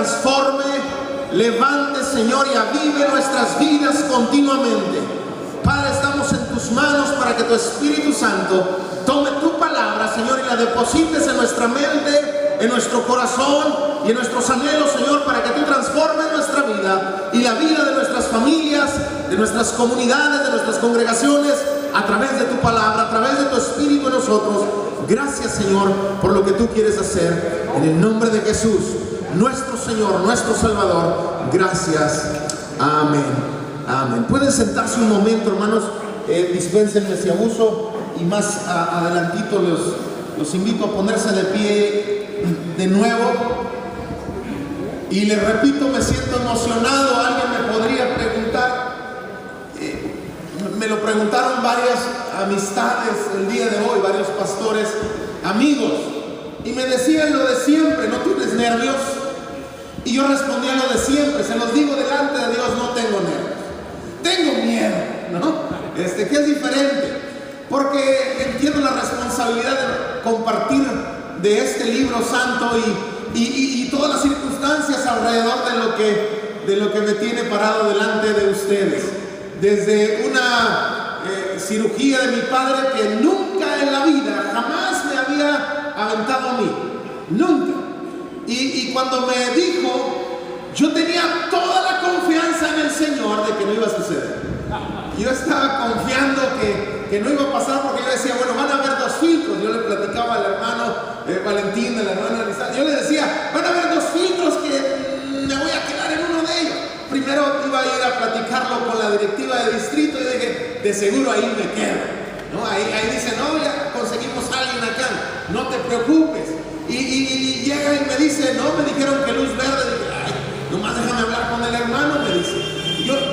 transforme, levante, Señor, y avive nuestras vidas continuamente. Padre, estamos en tus manos para que tu Espíritu Santo tome tu palabra, Señor, y la deposites en nuestra mente, en nuestro corazón y en nuestros anhelos, Señor, para que tú transformes nuestra vida y la vida de nuestras familias, de nuestras comunidades, de nuestras congregaciones, a través de tu palabra, a través de tu Espíritu en nosotros. Gracias, Señor, por lo que tú quieres hacer. En el nombre de Jesús, nuestro Señor, nuestro Salvador. Gracias. Amén. Amén. Pueden sentarse un momento, hermanos. Dispénsenme si abuso. Y más adelantito los invito a ponerse de pie de nuevo. Y les repito, me siento emocionado. Alguien me podría preguntar. Me lo preguntaron varias amistades el día de hoy, varios pastores, amigos, y me decían lo de siempre: ¿no tienes nervios? Y yo respondía lo de siempre: se los digo delante de Dios, no tengo nervios, tengo miedo, ¿no? Que es diferente, porque entiendo la responsabilidad de compartir de este libro santo y todas las circunstancias alrededor de lo que me tiene parado delante de ustedes. Desde una cirugía de mi padre que nunca en la vida, jamás me había aventado a mí, nunca. Y cuando me dijo, yo tenía toda la confianza en el Señor de que no iba a suceder. Yo estaba confiando que no iba a pasar, porque yo decía, bueno, van a haber dos filtros. Yo le platicaba al hermano Valentín, a la hermana Lisa, yo le decía, van a haber dos filtros que me voy a quedar en uno de ellos. Primero iba a ir a platicarlo con la directiva de distrito y dije, de seguro ahí me quedo, ¿no? Ahí dice, no, ya conseguimos a alguien acá, no te preocupes. Y llega y me dice, no, me dijeron que luz verde. Dije, ay, nomás déjame hablar con el hermano, me dice.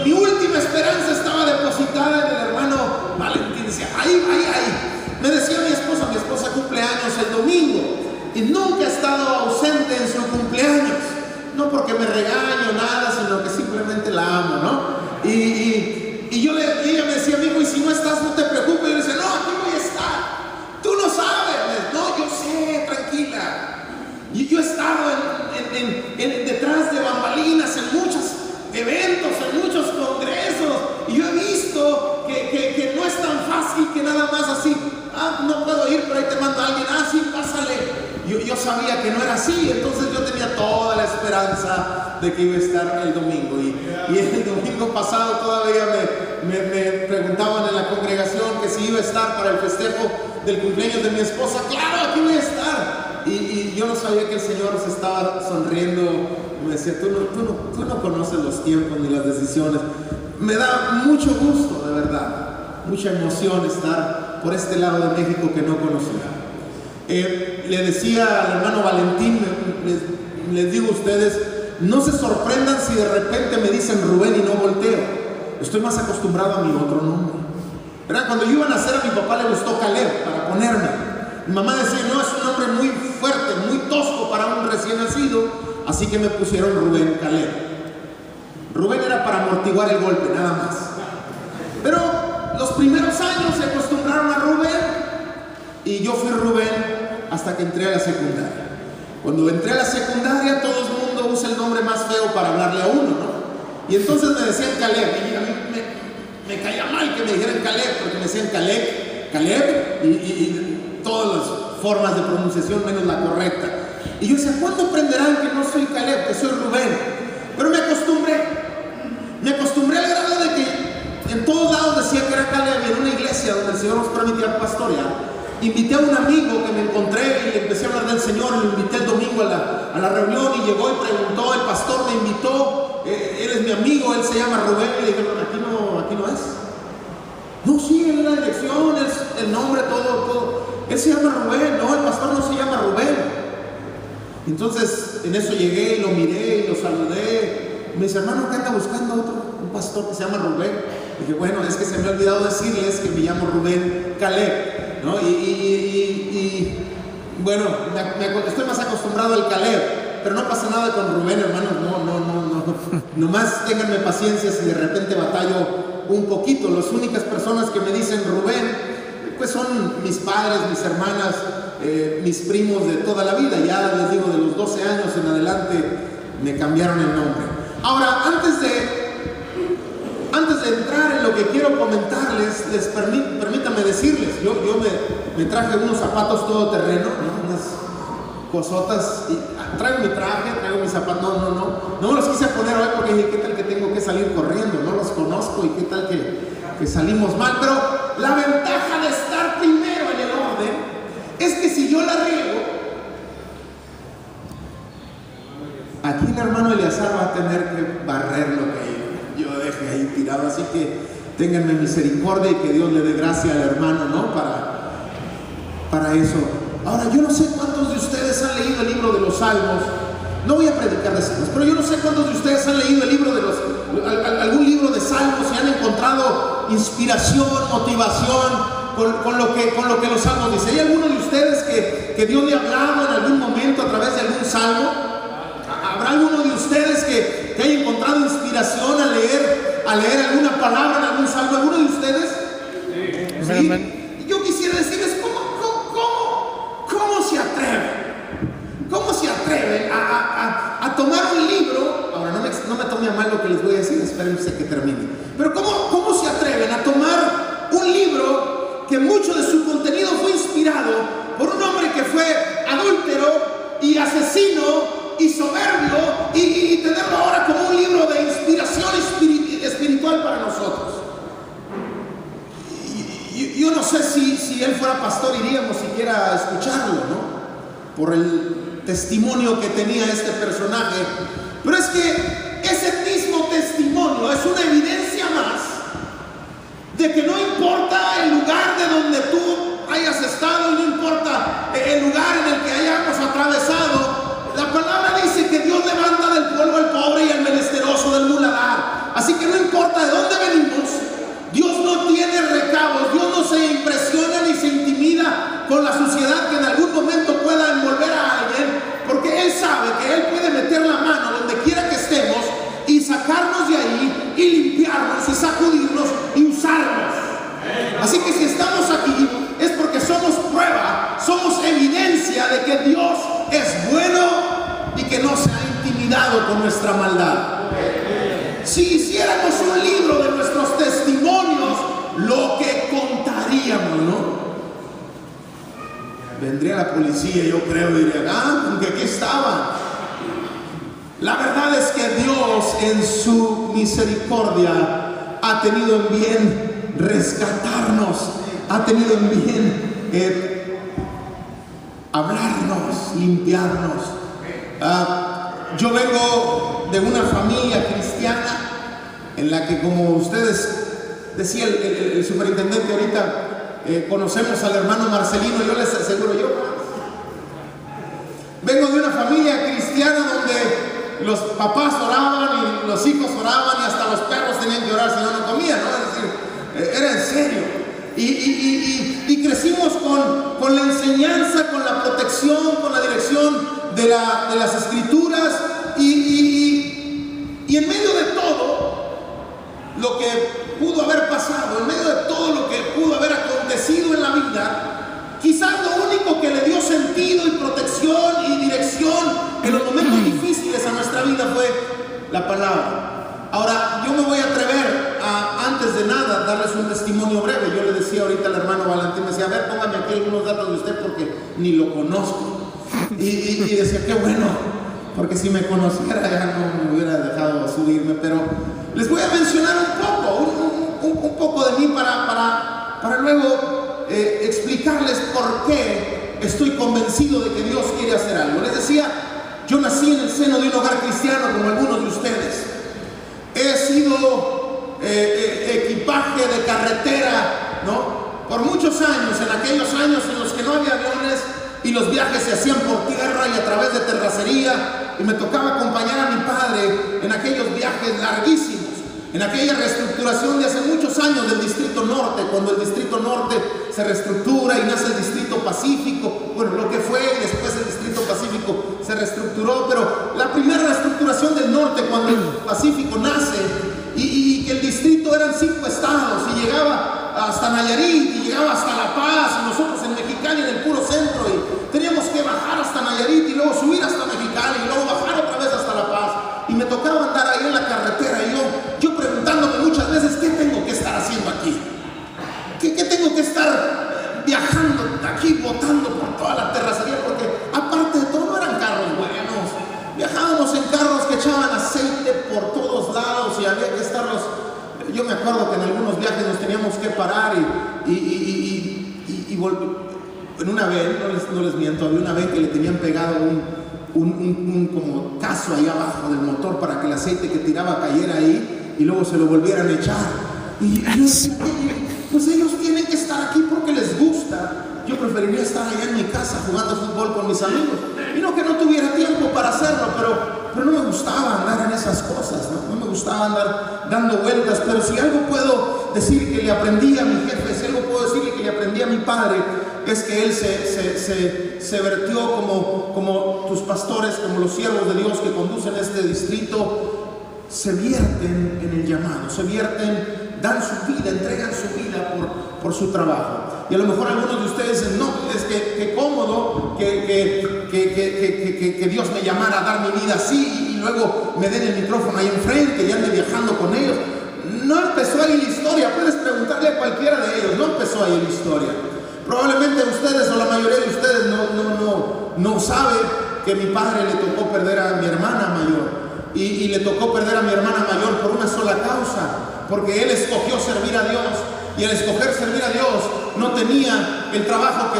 Mi última esperanza estaba depositada en el hermano Valentín. Decía, ahí. Me decía mi esposa cumple años el domingo y nunca he estado ausente en su cumpleaños. No porque me regaño nada, sino que simplemente la amo, ¿no? Y ella me decía, amigo, y si no estás, no te preocupes. Yo le decía, no, aquí voy a estar. Tú no sabes. No, yo sé, tranquila. Y yo he estado detrás de bambalinas en muchos eventos, en muchos congresos, y yo he visto que no es tan fácil que nada más así, no puedo ir, pero ahí te mando a alguien, sí, pásale. Yo sabía que no era así, entonces yo tenía toda la esperanza de que iba a estar el domingo. Y el domingo pasado todavía me preguntaban en la congregación que si iba a estar para el festejo del cumpleaños de mi esposa. Claro, aquí voy a estar. Y yo no sabía que el Señor se estaba sonriendo. Me decía, tú no conoces los tiempos ni las decisiones. Me da mucho gusto, de verdad, mucha emoción estar por este lado de México que no conocía. Le decía al hermano Valentín, les digo a ustedes, no se sorprendan si de repente me dicen Rubén y no volteo. Estoy más acostumbrado a mi otro nombre. ¿Verdad? Cuando yo iba a nacer, a mi papá le gustó Caleb para ponerme. Mi mamá decía, no, es un nombre muy fuerte, muy tosco para un recién nacido, así que me pusieron Rubén Caleb. Rubén era para amortiguar el golpe, nada más. Pero los primeros años se acostumbraron a Rubén y yo fui Rubén hasta que entré a la secundaria. Cuando entré a la secundaria, todo el mundo usa el nombre más feo para hablarle a uno, ¿no? Y entonces me decían Caleb, y a mí me caía mal que me dijeran Caleb, porque me decían Caleb, y todas las formas de pronunciación menos la correcta. Y yo decía, ¿cuándo aprenderán que no soy Caleb, que soy Rubén? Pero me acostumbré al grado de que en todos lados decía que era Caleb. Y en una iglesia donde el Señor nos permitía pastorear, invité a un amigo que me encontré y le empecé a hablar del Señor. Lo invité el domingo a la reunión y llegó y preguntó, el pastor me invitó, él es mi amigo, él se llama Rubén. Y le dije, aquí no es. No, sí, él es la dirección, es el nombre, todo. Él se llama Rubén. No, el pastor no se llama Rubén. Entonces en eso llegué y lo miré y lo saludé. Me dice, hermano, ¿qué anda buscando un pastor que se llama Rubén? Dije, bueno, es que se me ha olvidado decirles que me llamo Rubén Caleb, ¿no? Bueno, estoy más acostumbrado al Caleb, pero no pasa nada con Rubén, hermanos. No. Nomás ténganme paciencia si de repente batallo un poquito. Las únicas personas que me dicen Rubén, pues son mis padres, mis hermanas, mis primos de toda la vida. Ya les digo, de los 12 años en adelante, me cambiaron el nombre. Ahora, antes de entrar en lo que quiero comentarles, permítanme decirles, yo me traje unos zapatos todoterreno, ¿no? Unas cosotas, y traigo mi traje, traigo mis zapatos, no me los quise poner hoy porque dije, ¿qué tal que tengo que salir corriendo? No los conozco y qué tal que salimos mal. Pero la ventaja de estar primero en el orden es que si yo la riego, aquí el hermano Eleazar va a tener que barrer lo que yo dejé ahí tirado, así que ténganme misericordia y que Dios le dé gracia al hermano, ¿no? Para eso. Ahora, yo no sé cuántos de ustedes han leído el libro de los Salmos. No voy a predicar de Salmos, pero yo no sé cuántos de ustedes han leído el libro de algún libro de Salmos y han encontrado inspiración, motivación con lo que los Salmos dicen. ¿Hay alguno de ustedes que Dios le ha hablado en algún momento a través de algún salmo? ¿Habrá alguno de ustedes que haya encontrado inspiración a leer alguna palabra en algún salmo? ¿Alguno de ustedes? ¿Sí? Y yo quisiera decirles, ¿cómo se atreven? ¿Cómo se atreven a tomar un libro? Ahora, no me tome a mal lo que les voy a decir, espérense que termine. Pero ¿cómo se atreven a tomar un libro que mucho de su contenido fue inspirado por un hombre que fue adúltero y asesino y soberbio y tenerlo ahora como un libro de inspiración espiritual para nosotros? Yo no sé si él fuera pastor iríamos siquiera a escucharlo, ¿no? Por el testimonio que tenía este personaje. Pero es que ese mismo testimonio es una evidencia más de que no importa el lugar de donde tú hayas estado, no importa el lugar en el que hayamos atravesado, la palabra dice que Dios levanta del polvo al pobre y al menesteroso del muladar. Así que no importa de dónde venimos, Dios no tiene recabos, Dios no se impresiona ni se intimida con la suciedad que en algún momento pueda envolver a alguien, porque Él sabe que Él puede meter la mano donde quiera que estemos y sacarnos de ahí y limpiarnos y sacudirnos y usarnos. Así que si estamos aquí es porque somos prueba, somos evidencia de que Dios es bueno y que no se ha intimidado con nuestra maldad. Si hiciéramos un libro de nuestros testimonios, lo que contaríamos, ¿no? Vendría la policía, yo creo, y diría, porque aquí estaba. La verdad es que Dios en su misericordia ha tenido en bien rescatarnos, ha tenido en bien hablarnos, limpiarnos. Yo vengo de una familia cristiana en la que, como ustedes decía el superintendente ahorita, conocemos al hermano Marcelino. Yo les aseguro, yo vengo de una familia cristiana donde los papás oraban y los hijos oraban y hasta los perros tenían que orar si no comían, ¿no? Es decir, era en serio. Y crecimos con la enseñanza, con la protección, con la dirección de las escrituras y en medio de todo lo que pudo haber pasado, en medio de todo lo que pudo haber acontecido en la vida, quizás lo único que le dio sentido y protección y dirección en los momentos difíciles a nuestra vida fue la palabra. Ahora, yo me voy a atrever a, antes de nada, darles un testimonio breve. Yo le decía ahorita al hermano Valentín, me decía, a ver, póngame aquí algunos datos de usted porque ni lo conozco. Y decía, qué bueno, porque si me conociera ya no me hubiera dejado subirme. Pero les voy a mencionar un poco de mí para luego explicarles por qué estoy convencido de que Dios quiere hacer algo. Les decía, yo nací en el seno de un hogar cristiano como algunos de ustedes. He sido equipaje de carretera, ¿no? Por muchos años, en aquellos años en los que no había aviones y los viajes se hacían por tierra y a través de terracería, y me tocaba acompañar a mi padre en aquellos viajes larguísimos, en aquella reestructuración de hace muchos años del Distrito Norte, cuando el Distrito Norte se reestructura y nace el Distrito Pacífico, bueno, lo que fue, y después el Distrito Pacífico se reestructuró, pero la primera reestructuración del norte, cuando el Pacífico nace, y que el distrito eran 5 estados, y llegaba hasta Nayarit, y llegaba hasta La Paz, y nosotros en Mexicali, en el puro centro, y teníamos que bajar hasta Nayarit, y luego subir hasta Mexicali, y luego bajar otra vez hasta La Paz. por todos lados y había que estarlos. Yo me acuerdo que en algunos viajes nos teníamos que parar y en una vez, no les miento, había una vez que le tenían pegado un como caso ahí abajo del motor para que el aceite que tiraba cayera ahí y luego se lo volvieran a echar. Pues ellos tienen que estar aquí porque les gusta. Yo preferiría estar allá en mi casa jugando fútbol con mis amigos. Y no que no tuviera tiempo para hacerlo, pero no me gustaba andar en esas cosas, no me gustaba andar dando vueltas. Pero si algo puedo decir que le aprendí a mi jefe, si algo puedo decirle que le aprendí a mi padre, es que él se vertió como tus pastores, como los siervos de Dios que conducen este distrito, se vierten en el llamado, se vierten, dan su vida, entregan su vida por su trabajo. Y a lo mejor algunos de ustedes dicen, no, es que cómodo que Dios me llamara a dar mi vida así y luego me den el micrófono ahí enfrente y ande viajando con ellos. No empezó ahí la historia, puedes preguntarle a cualquiera de ellos, no empezó ahí la historia. Probablemente ustedes o la mayoría de ustedes no saben que mi padre le tocó perder a mi hermana mayor. Y le tocó perder a mi hermana mayor por una sola causa, porque él escogió servir a Dios. Y al escoger servir a Dios no tenía el trabajo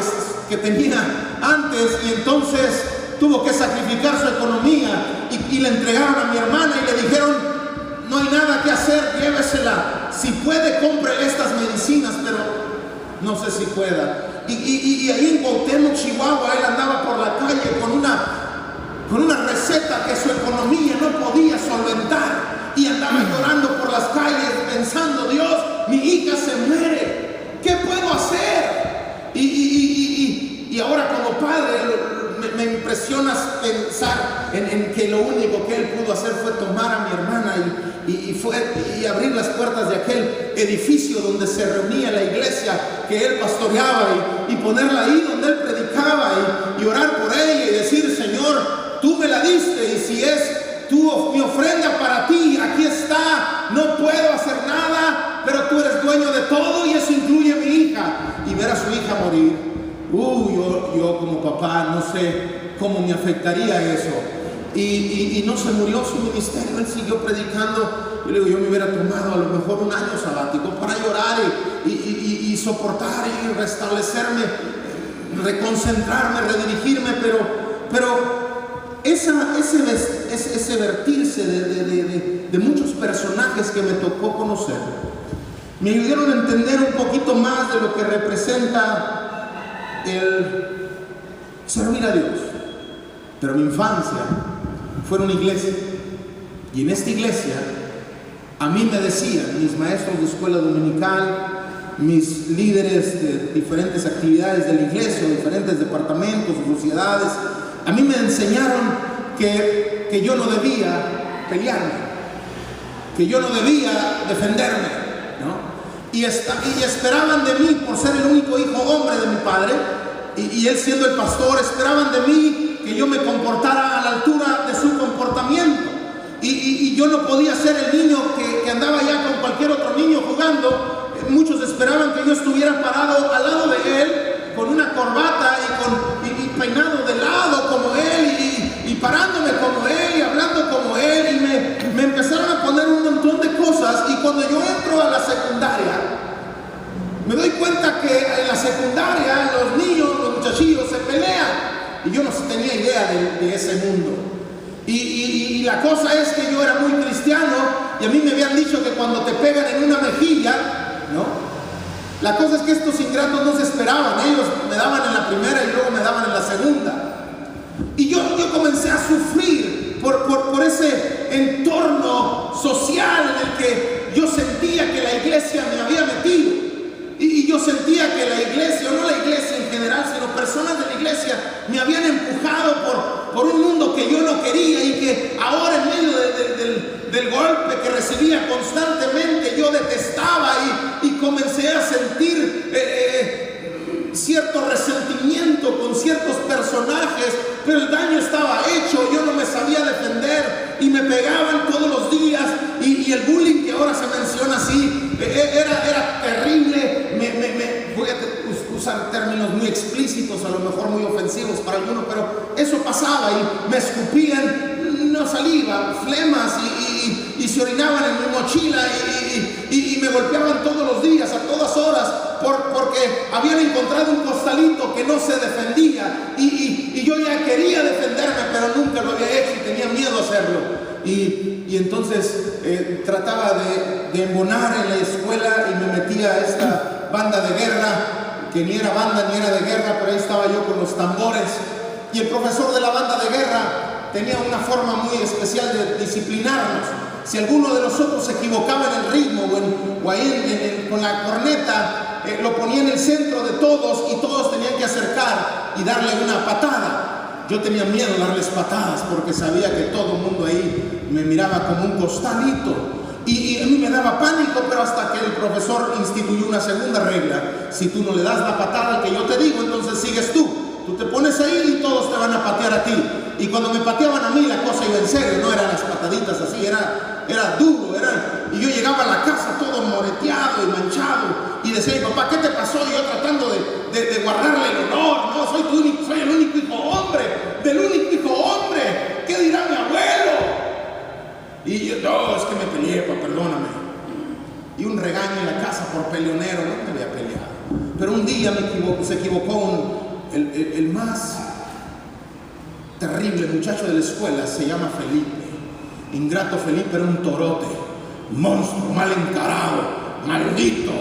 que tenía antes, y entonces tuvo que sacrificar su economía y le entregaron a mi hermana y le dijeron, no hay nada que hacer, llévesela, si puede compre estas medicinas, pero no sé si pueda. Y ahí en Cuauhtémoc, Chihuahua, él andaba por la calle con una receta que su economía no podía solventar y andaba llorando por las calles pensando, Dios, mi hija se muere, ¿qué puedo hacer? Y ahora como padre me impresiona pensar en que lo único que él pudo hacer fue tomar a mi hermana y abrir las puertas de aquel edificio donde se reunía la iglesia que él pastoreaba y ponerla ahí donde él predicaba y orar por ella y decir, Señor, tú me la diste y si es mi ofrenda para ti, aquí está, no puedo hacer nada, pero tú eres dueño de todo y eso incluye a mi hija. Y ver a su hija morir, yo como papá no sé cómo me afectaría eso. Y no se murió su ministerio, él siguió predicando. Yo le digo, yo me hubiera tomado a lo mejor un año sabático para llorar y soportar y restablecerme, reconcentrarme, redirigirme, pero ese vertirse de muchos personajes que me tocó conocer me ayudaron a entender un poquito más de lo que representa el servir a Dios. Pero mi infancia fue en una iglesia, y en esta iglesia a mí me decían mis maestros de escuela dominical, mis líderes de diferentes actividades de la iglesia, diferentes departamentos, sociedades, a mí me enseñaron que yo no debía pelearme, que yo no debía defenderme, ¿no? Y esperaban de mí, por ser el único hijo hombre de mi padre, y él siendo el pastor, esperaban de mí que yo me comportara a la altura de su comportamiento. Y yo no podía ser el niño que andaba ya con cualquier otro niño jugando. Muchos esperaban que yo estuviera parado al lado de él, con una corbata y peinado de lado como él, y parándome como él, y hablando como él, y me empezaron a poner un montón de cosas. Y cuando yo entro a la secundaria, me doy cuenta que en la secundaria los niños, los muchachillos se pelean, y yo no tenía idea de ese mundo. Y la cosa es que yo era muy cristiano, y a mí me habían dicho que cuando te pegan en una mejilla, ¿no? La cosa es que estos ingratos no se esperaban, ellos me daban en la primera y luego me daban en la segunda. Y yo comencé a sufrir por ese entorno social en el que yo sentía que la iglesia me había metido. Y yo sentía que la iglesia, o no la iglesia en general, sino personas de la iglesia, me habían empujado por un mundo que yo no quería, y que ahora en medio del golpe que recibía constantemente yo detestaba, y comencé a sentir cierto resentimiento con ciertos personajes, pero el daño estaba hecho, yo no me sabía defender y me pegaban todos los días, y el bullying que ahora se menciona así era terrible. Voy a usar términos muy explícitos, a lo mejor muy ofensivos para algunos, pero eso pasaba, y me escupían, no saliva, flemas, mochila y me golpeaban todos los días, a todas horas, porque habían encontrado un costalito que no se defendía y yo ya quería defenderme, pero nunca lo había hecho y tenía miedo a hacerlo. Y entonces trataba de embonar en la escuela y me metía a esta banda de guerra, que ni era banda ni era de guerra, pero ahí estaba yo con los tambores. Y el profesor de la banda de guerra tenía una forma muy especial de disciplinarnos. Si alguno de nosotros se equivocaba en el ritmo o ahí con la corneta, lo ponía en el centro de todos y todos tenían que acercar y darle una patada. Yo tenía miedo de darles patadas porque sabía que todo el mundo ahí me miraba como un costalito. Y a mí me daba pánico, pero hasta que el profesor instituyó una segunda regla: si tú no le das la patada al que yo te digo, entonces sigues tú. Tú te pones ahí y todos te van a patear a ti. Y cuando me pateaban a mí, la cosa iba en serio, no eran las pataditas así, era duro, y yo llegaba a la casa todo moreteado y manchado, y decía: papá, ¿qué te pasó? Y yo tratando de guardarle el honor. No, soy el único hijo hombre, del único hijo hombre. ¿Qué dirá mi abuelo? Y yo: no, es que me peleé, papá, perdóname. Y un regaño en la casa por peleonero. No me había peleado, pero un día se equivocó el más terrible muchacho de la escuela. Se llama Felipe. Ingrato Felipe, era un torote, monstruo, mal encarado, maldito.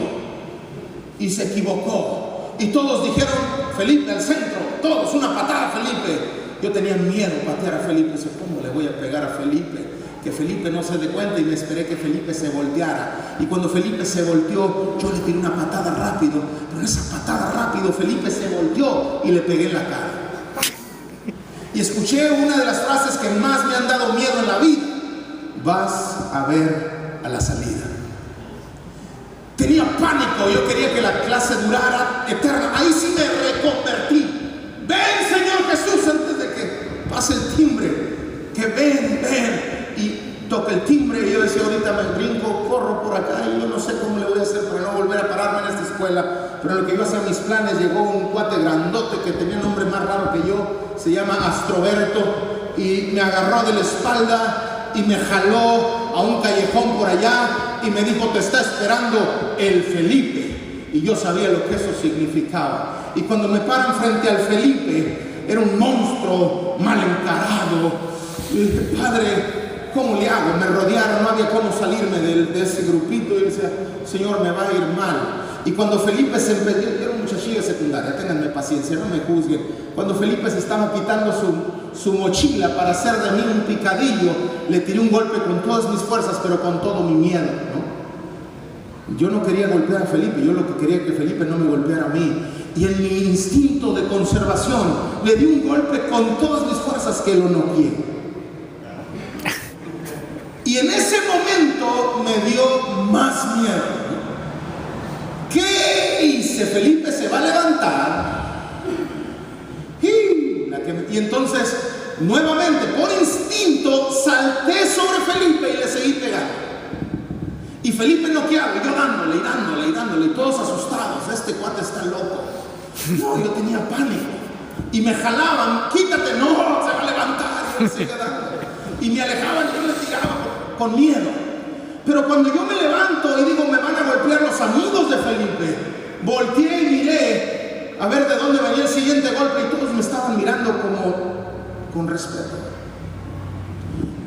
Y se equivocó. Y todos dijeron: Felipe al centro, todos, una patada a Felipe. Yo tenía miedo de patear a Felipe. Dice: ¿cómo le voy a pegar a Felipe? Que Felipe no se dé cuenta. Y me esperé que Felipe se volteara. Y cuando Felipe se volteó, yo le tiré una patada rápido. Pero esa patada rápido, Felipe se volteó y le pegué en la cara. Y escuché una de las frases que más me han dado miedo en la vida: vas a ver a la salida. Tenía pánico, yo quería que la clase durara eterna. Ahí sí me reconvertí. Ven, Señor Jesús, antes de que pase el timbre, que ven. Y toca el timbre y yo decía: ahorita me brinco, corro por acá, y yo no sé cómo le voy a hacer para no volver a pararme en esta escuela. Pero en lo que iba a hacer mis planes, llegó un cuate grandote que tenía un nombre más raro que yo, se llama Astroberto, y me agarró de la espalda y me jaló a un callejón por allá y me dijo: te está esperando el Felipe. Y yo sabía lo que eso significaba. Y cuando me paran frente al Felipe, era un monstruo mal encarado. Y dije: Padre, ¿cómo le hago? Me rodearon, no había cómo salirme de ese grupito. Y decía: Señor, me va a ir mal. Y cuando Felipe se empezó, era un muchachillo secundaria, ténganme paciencia, no me juzguen. Cuando Felipe se estaba quitando su mochila para hacer de mí un picadillo, le tiré un golpe con todas mis fuerzas, pero con todo mi miedo, ¿no? Yo no quería golpear a Felipe, yo lo que quería que Felipe no me golpeara a mí. Y en mi instinto de conservación, le di un golpe con todas mis fuerzas que lo noqueé. Y en ese momento me dio más miedo. ¿Qué hice? Felipe se va a levantar. Y entonces, nuevamente, por instinto, salté sobre Felipe y le seguí pegando. Y Felipe noqueado, y yo dándole, y todos asustados. Este cuate está loco. No, yo tenía pánico. Y me jalaban: quítate, no, se va a levantar. Y yo seguía dando. Y me alejaban y yo le tiraba con miedo. Pero cuando yo me levanto y digo: me van a golpear los amigos de Felipe, volteé y miré a ver de dónde venía el siguiente golpe, y todos me estaban mirando como con respeto.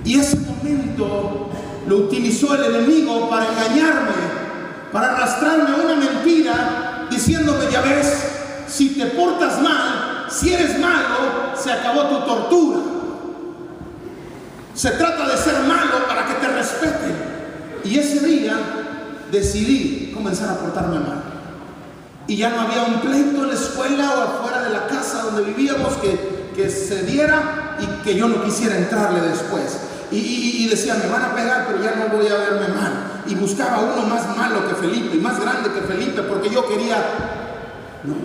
Y ese momento lo utilizó el enemigo para engañarme, para arrastrarme a una mentira, diciéndome: ya ves, si te portas mal, si eres malo, se acabó tu tortura. Se trata de ser malo para que te respeten. Y ese día decidí comenzar a portarme mal. Y ya no había un pleito en la escuela o afuera de la casa donde vivíamos que se diera y que yo no quisiera entrarle después. Y decía: me van a pegar, pero ya no voy a verme mal. Y buscaba uno más malo que Felipe y más grande que Felipe, porque yo quería... No.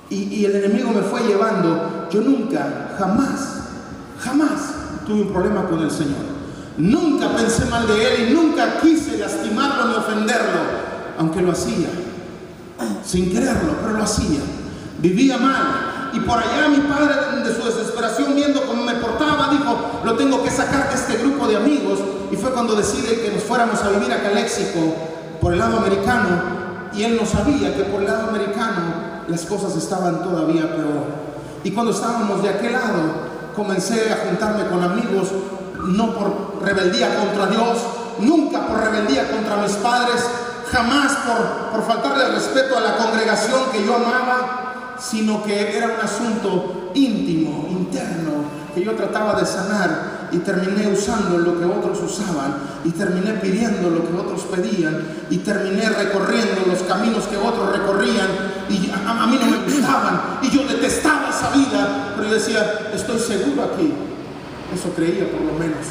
Y el enemigo me fue llevando. Yo nunca, jamás tuve un problema con el Señor. Nunca pensé mal de Él y nunca quise lastimarlo ni ofenderlo, aunque lo hacía, sin quererlo, pero lo hacía. Vivía mal. Y por allá mi padre, de su desesperación, viendo cómo me portaba, dijo: lo tengo que sacar de este grupo de amigos. Y fue cuando decide que nos fuéramos a vivir a Calexico por el lado americano, y él no sabía que por el lado americano las cosas estaban todavía peor. Y cuando estábamos de aquel lado, comencé a juntarme con amigos, no por rebeldía contra Dios, nunca por rebeldía contra mis padres, jamás por faltarle respeto a la congregación que yo amaba, sino que era un asunto íntimo, interno, que yo trataba de sanar, y terminé usando lo que otros usaban, y terminé pidiendo lo que otros pedían, y terminé recorriendo los caminos que otros recorrían, y a mí no me gustaban, y yo detestaba esa vida, pero yo decía, estoy seguro aquí. Eso creía, por lo menos.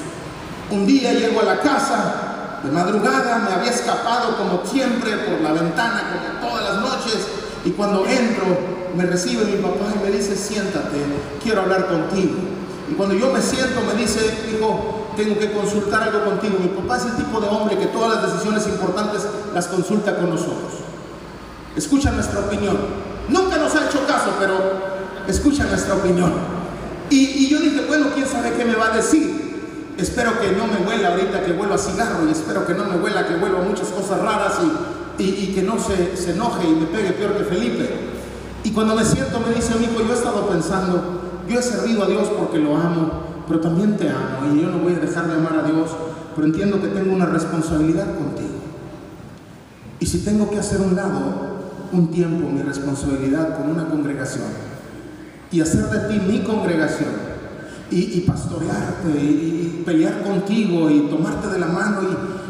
Un día llego a la casa de madrugada, me había escapado como siempre por la ventana, como todas las noches, y cuando entro me recibe mi papá y me dice, siéntate, quiero hablar contigo. Y cuando yo me siento me dice, hijo, tengo que consultar algo contigo. Mi papá es el tipo de hombre que todas las decisiones importantes las consulta con nosotros. Escucha nuestra opinión. Nunca nos ha hecho caso, pero escucha nuestra opinión. Y yo dije, bueno, quién sabe qué me va a decir. Espero que no me huela ahorita que huelo a cigarro, y espero que no me huela que huelo a muchas cosas raras, y que no se enoje y me pegue peor que Felipe. Y cuando me siento me dice, amigo, yo he estado pensando, yo he servido a Dios porque lo amo, pero también te amo, y yo no voy a dejar de amar a Dios, pero entiendo que tengo una responsabilidad contigo. Y si tengo que hacer un lado, un tiempo, mi responsabilidad con una congregación, y hacer de ti mi congregación, y pastorearte, y pelear contigo, y tomarte de la mano,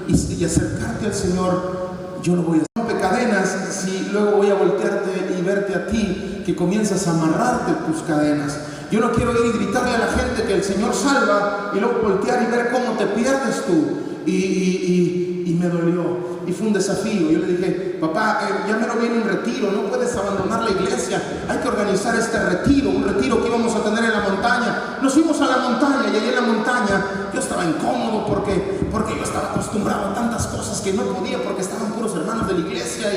y acercarte al Señor, yo no voy a romper cadenas si luego voy a voltearte y verte a ti que comienzas a amarrarte tus cadenas. Yo no quiero ir y gritarle a la gente que el Señor salva y luego voltear y ver cómo te pierdes tú. Y me dolió, y fue un desafío. Yo le dije, papá, ya me lo viene un retiro, no puedes abandonar la iglesia, hay que organizar este retiro, un retiro que íbamos a tener en la montaña. Nos fuimos a la montaña, y allí en la montaña yo estaba incómodo porque yo estaba acostumbrado a tantas cosas que no podía, porque estaban puros hermanos de la iglesia,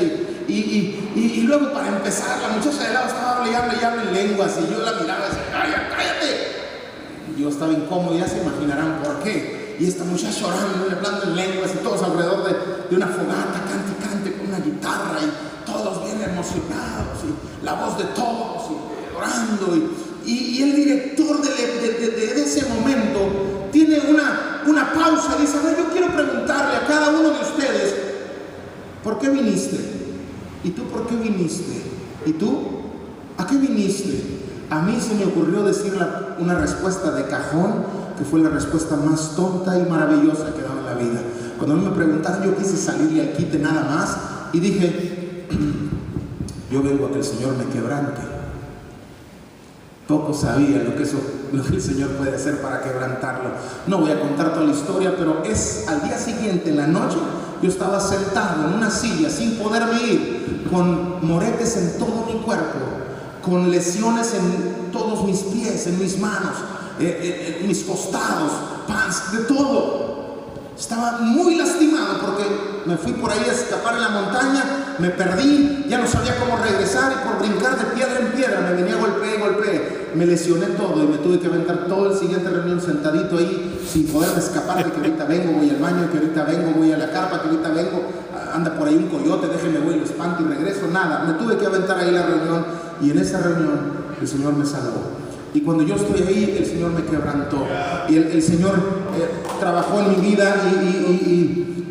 y luego, para empezar, la muchacha de lado estaba hablando en lenguas, y yo la miraba y decía, cállate. Y yo estaba incómodo, ya se imaginarán por qué. Y esta muchacha orando, hablando en lenguas, y todos alrededor de una fogata, cante con una guitarra, y todos bien emocionados, y la voz de todos, y orando. Y el director de ese momento tiene una pausa y dice, a ver, yo quiero preguntarle a cada uno de ustedes, ¿por qué viniste? ¿Y tú por qué viniste? ¿Y tú? ¿A qué viniste? A mí se me ocurrió decir una respuesta de cajón, que fue la respuesta más tonta y maravillosa que he dado en la vida. Cuando a mí me preguntaron, yo quise salirle al quite nada más, y dije, yo vengo a que el Señor me quebrante. Poco sabía lo que el Señor puede hacer para quebrantarlo. No voy a contar toda la historia, pero al día siguiente, en la noche, yo estaba sentado en una silla sin poderme ir, con moretes en todo mi cuerpo, con lesiones en todos mis pies, en mis manos, en mis costados, pants, de todo. Estaba muy lastimado porque me fui por ahí a escapar en la montaña, me perdí, ya no sabía cómo regresar, y por brincar de piedra en piedra me venía golpeé, me lesioné todo, y me tuve que aventar todo el siguiente reunión sentadito ahí sin poderme escapar de que ahorita vengo, voy al baño, que ahorita vengo, voy a la carpa, que ahorita vengo, anda por ahí un coyote, déjeme, voy, lo espanto y regreso, nada. Me tuve que aventar ahí la reunión, y en esa reunión el Señor me salvó. Y cuando yo estoy ahí, el Señor me quebrantó, y el Señor trabajó en mi vida,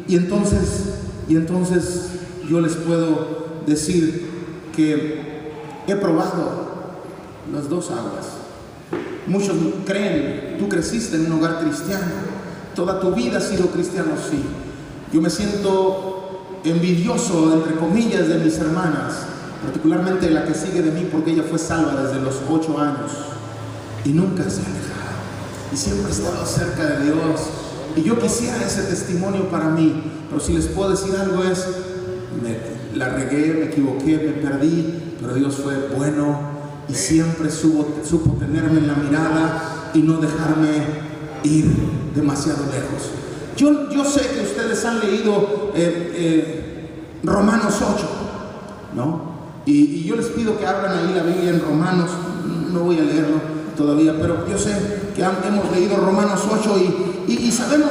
y entonces yo les puedo decir que he probado las dos aguas. Muchos creen, tú creciste en un hogar cristiano, toda tu vida has sido cristiano, sí. Yo me siento envidioso, entre comillas, de mis hermanas, particularmente la que sigue de mí, porque ella fue salva desde los 8 años. Y nunca se ha alejado, y siempre ha estado cerca de Dios. Y yo quisiera ese testimonio para mí, pero si les puedo decir algo es, la regué, me equivoqué, me perdí, pero Dios fue bueno y siempre supo tenerme en la mirada y no dejarme ir demasiado lejos. Yo sé que ustedes han leído Romanos 8, ¿no? Y yo les pido que abran ahí la Biblia en Romanos. No voy a leerlo todavía, pero yo sé que hemos leído Romanos 8 y sabemos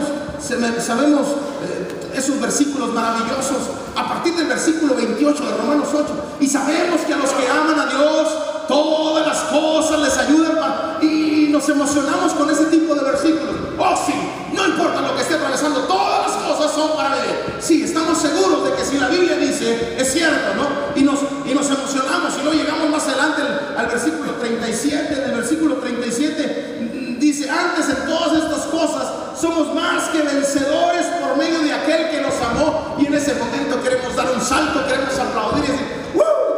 esos versículos maravillosos a partir del versículo 28 de Romanos 8, y sabemos que a los que aman a Dios todas las cosas les ayudan y nos emocionamos con ese tipo de versículos. Oh sí, no importa lo que esté atravesando, todas las cosas son para bien. Sí, estamos seguros de que si la Biblia dice, es cierto, ¿no? Y nos emocionamos, y luego llegamos más adelante al versículo 37. Del versículo 37 dice: antes en todas estas cosas somos más que vencedores por medio de aquel que nos amó. Y en ese momento queremos dar un salto, queremos aplaudir y decir: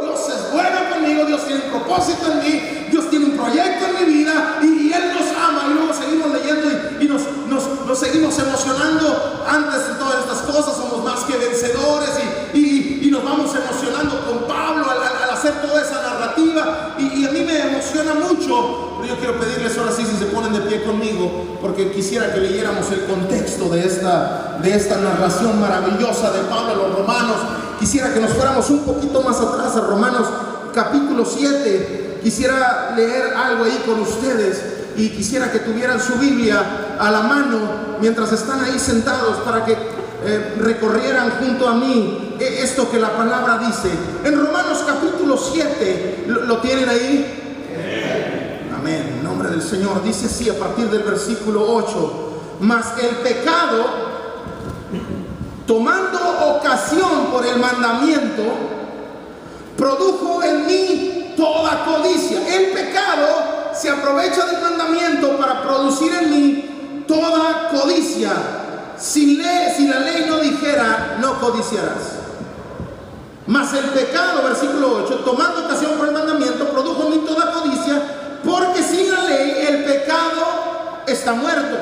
Dios es bueno conmigo, Dios tiene un propósito en mí, Dios tiene un proyecto en mi vida, y Él nos ama. Y luego seguimos leyendo y nos seguimos emocionando. Antes de todas estas cosas somos más que vencedores, y nos vamos emocionando con Pablo al hacer toda esa narrativa, y a mí me emociona mucho. Pero yo quiero pedirles ahora sí, si se ponen de pie conmigo, porque quisiera que leyéramos el contexto de esta narración maravillosa de Pablo a los romanos. Quisiera que nos fuéramos un poquito más atrás a Romanos capítulo 7. Quisiera leer algo ahí con ustedes, y quisiera que tuvieran su Biblia a la mano mientras están ahí sentados, para que recorrieran junto a mí esto que la palabra dice. En Romanos capítulo 7, ¿lo tienen ahí? Amén, en nombre del Señor. Dice así a partir del versículo 8: mas el pecado, tomando ocasión por el mandamiento, produjo en mí toda codicia. El pecado se aprovecha del mandamiento para producir en mí toda codicia. Si la ley no dijera, no codiciarás. Mas el pecado, versículo 8, tomando ocasión por el mandamiento, produjo en mí toda codicia, porque sin la ley el pecado está muerto.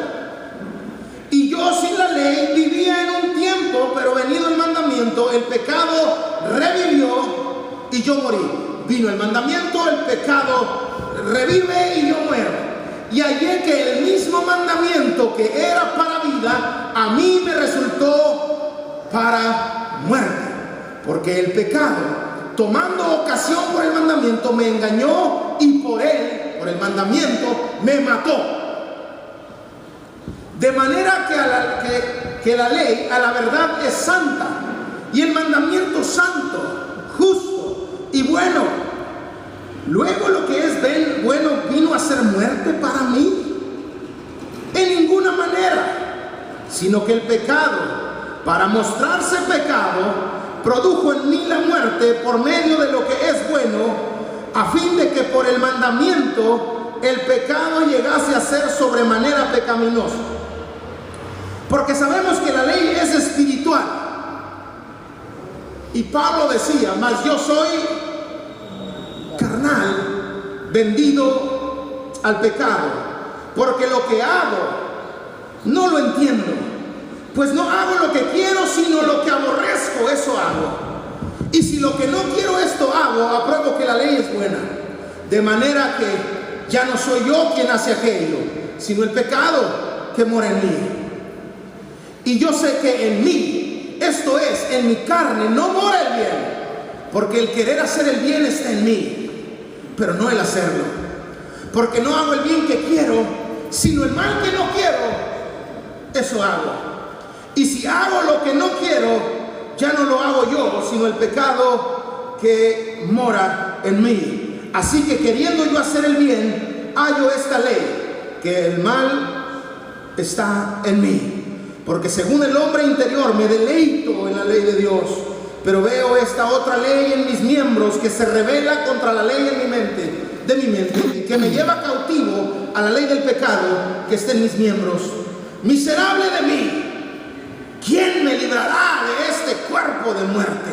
Y yo sin la ley vivía en un tiempo, pero venido el mandamiento, el pecado revivió y yo morí. Vino el mandamiento, el pecado revive y yo muero. Y hallé que el mismo mandamiento que era para vida, a mí me resultó para muerte. Porque el pecado, tomando ocasión por el mandamiento, me engañó, y por él, por el mandamiento, me mató. De manera que la ley a la verdad es santa, y el mandamiento santo, justo y bueno. Luego lo que es bueno vino a ser muerte para mí. En ninguna manera, sino que el pecado, para mostrarse pecado, produjo en mí la muerte por medio de lo que es bueno, a fin de que por el mandamiento el pecado llegase a ser sobremanera pecaminoso. Porque sabemos que la ley es espiritual. Y Pablo decía: mas yo soy carnal, vendido al pecado, porque lo que hago no lo entiendo, pues no hago lo que quiero, sino lo que aborrezco, eso hago. Y si lo que no quiero esto hago, apruebo que la ley es buena. De manera que ya no soy yo quien hace aquello, sino el pecado que mora en mí. Y yo sé que en mí, esto es, en mi carne, no mora el bien, porque el querer hacer el bien está en mí, pero no el hacerlo. Porque no hago el bien que quiero, sino el mal que no quiero, eso hago. Y si hago lo que no quiero, ya no lo hago yo, sino el pecado que mora en mí. Así que queriendo yo hacer el bien, hallo esta ley, que el mal está en mí. Porque según el hombre interior me deleito en la ley de Dios, pero veo esta otra ley en mis miembros, que se revela contra la ley en mi mente, que me lleva cautivo a la ley del pecado que está en mis miembros. Miserable de mí, ¿quién me librará de este cuerpo de muerte?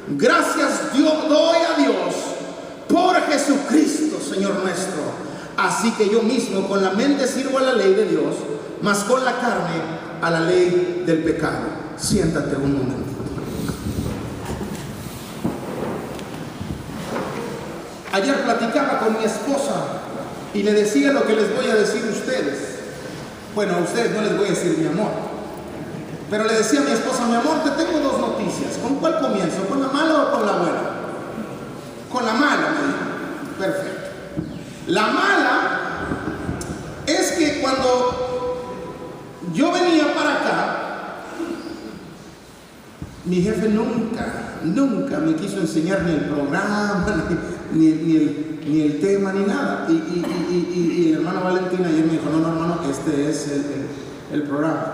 Gracias doy a Dios por Jesucristo, Señor nuestro. Así que yo mismo con la mente sirvo a la ley de Dios, mas con la carne a la ley del pecado. Siéntate un momento. Ayer platicaba con mi esposa y le decía lo que les voy a decir a ustedes. Bueno, a ustedes no les voy a decir mi amor, pero le decía a mi esposa: mi amor, te tengo dos noticias. ¿Con cuál comienzo? ¿Con la mala o con la buena? Con la mala, me dijo. Perfecto. La mala es cuando yo venía para acá, mi jefe nunca me quiso enseñar ni el programa, ni el tema, ni nada. Y el hermano Valentín ayer me dijo, no, hermano, este es el programa.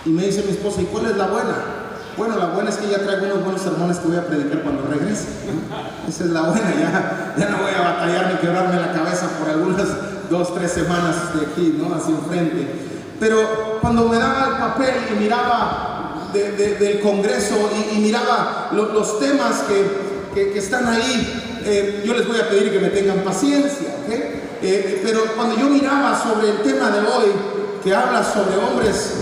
Y me dice mi esposa, ¿y cuál es la buena? Bueno, la buena es que ya traigo unos buenos sermones que voy a predicar cuando regrese, ¿no? Esa es la buena, ya no voy a batallar ni quebrarme la cabeza por algunas 2-3 semanas de aquí, ¿no? Hacia enfrente. Pero cuando me daba el papel y miraba del Congreso y miraba los temas que están ahí, yo les voy a pedir que me tengan paciencia, ¿ok? Pero cuando yo miraba sobre el tema de hoy, que habla sobre hombres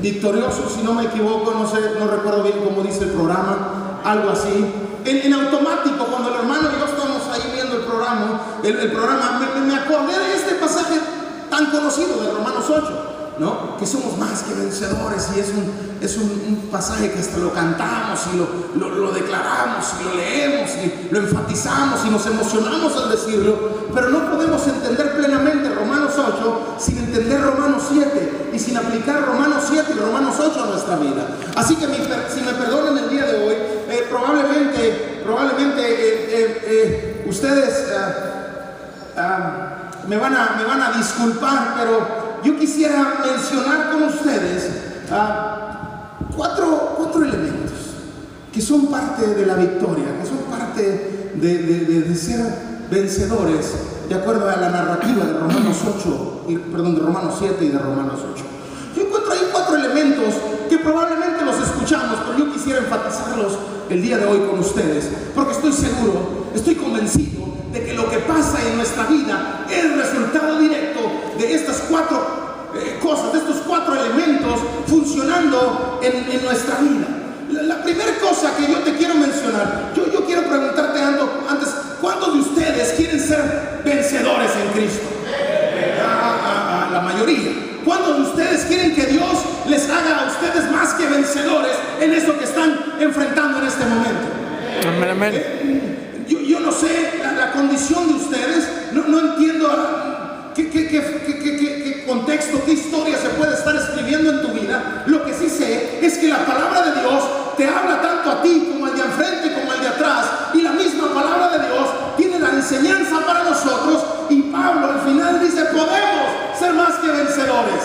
victoriosos, si no me equivoco, no recuerdo bien cómo dice el programa, algo así, en automático, cuando el hermano y yo estamos ahí viendo el programa, me acordé de este pasaje tan conocido de Romanos 8, ¿no? Que somos más que vencedores, y es un pasaje que hasta lo cantamos y lo declaramos y lo leemos y lo enfatizamos y nos emocionamos al decirlo, pero no podemos entender plenamente Romanos 8 sin entender Romanos 7 y sin aplicar Romanos 7 y Romanos 8 a nuestra vida. Así que si me perdonan el día de hoy, probablemente ustedes me van a disculpar, pero yo quisiera mencionar con ustedes cuatro elementos que son parte de la victoria, que son parte de ser vencedores, de acuerdo a la narrativa de Romanos 7 y de Romanos 8. Yo encuentro ahí 4 elementos que probablemente los escuchamos, pero yo quisiera enfatizarlos el día de hoy con ustedes, porque estoy convencido de que lo que pasa en nuestra vida es el resultado directo de estas 4 cosas, de estos 4 elementos funcionando en nuestra vida. La primera cosa que yo te quiero mencionar, yo quiero preguntarte antes, ¿cuántos de ustedes quieren ser vencedores en Cristo? La mayoría. ¿Cuántos de ustedes quieren que Dios les haga a ustedes más que vencedores en eso que están enfrentando en este momento? Amén. Yo no sé la condición de ustedes, no entiendo qué contexto, qué historia se puede estar escribiendo en tu vida. Lo que sí sé es que la palabra de Dios te habla tanto a ti como al de enfrente como al de atrás, y la misma palabra de Dios tiene la enseñanza para nosotros, y Pablo al final dice, podemos ser más que vencedores.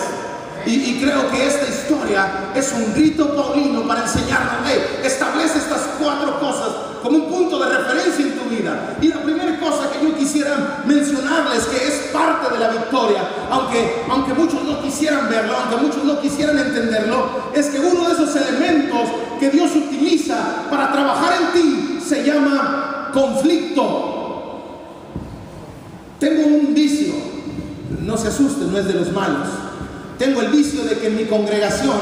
Y creo que esta historia es un grito paulino para enseñarnos, establece estas 4 cosas como un punto de referencia en tu vida. Y la primera cosa que yo quisiera mencionarles, que es parte de la victoria, aunque muchos no quisieran verlo, aunque muchos no quisieran entenderlo, es que uno de esos elementos que Dios utiliza para trabajar en ti se llama conflicto. Tengo un vicio, no se asusten, no es de los malos. Tengo el vicio de que en mi congregación,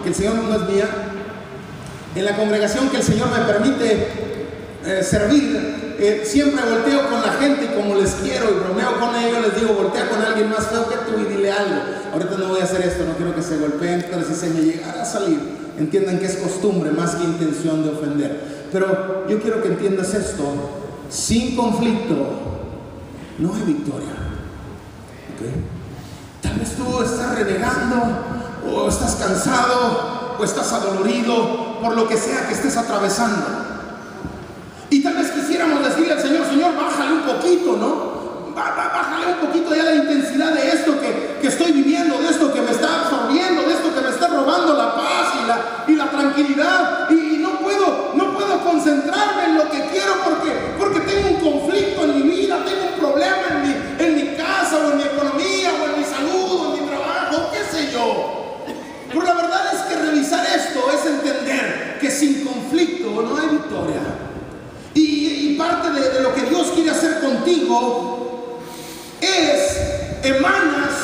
que el Señor no es mía, en la congregación que el Señor me permite servir, siempre volteo con la gente y como les quiero y bromeo con ellos, les digo, voltea con alguien más feo que tú y dile algo. Ahorita no voy a hacer esto, no quiero que se golpeen, pero si se me llegara a salir, entiendan que es costumbre más que intención de ofender. Pero yo quiero que entiendas esto: sin conflicto no hay victoria. ¿Okay? Tal vez tú estás renegando, o estás cansado, o estás adolorido por lo que sea que estés atravesando. Y tal vez quisiéramos decirle al Señor, bájale un poquito, ¿no? Bájale un poquito ya la intensidad de esto que estoy viviendo, de esto que me está absorbiendo, de esto que me está robando la paz y la tranquilidad. Y no puedo concentrarme en lo que quiero porque tengo un conflicto en mi vida, tengo un problema en mi casa, o en mi economía, o en mi salud, o en mi trabajo, qué sé yo. Pero la verdad es que revisar esto es entender que sin conflicto no hay victoria. Y parte de lo que Dios quiere hacer contigo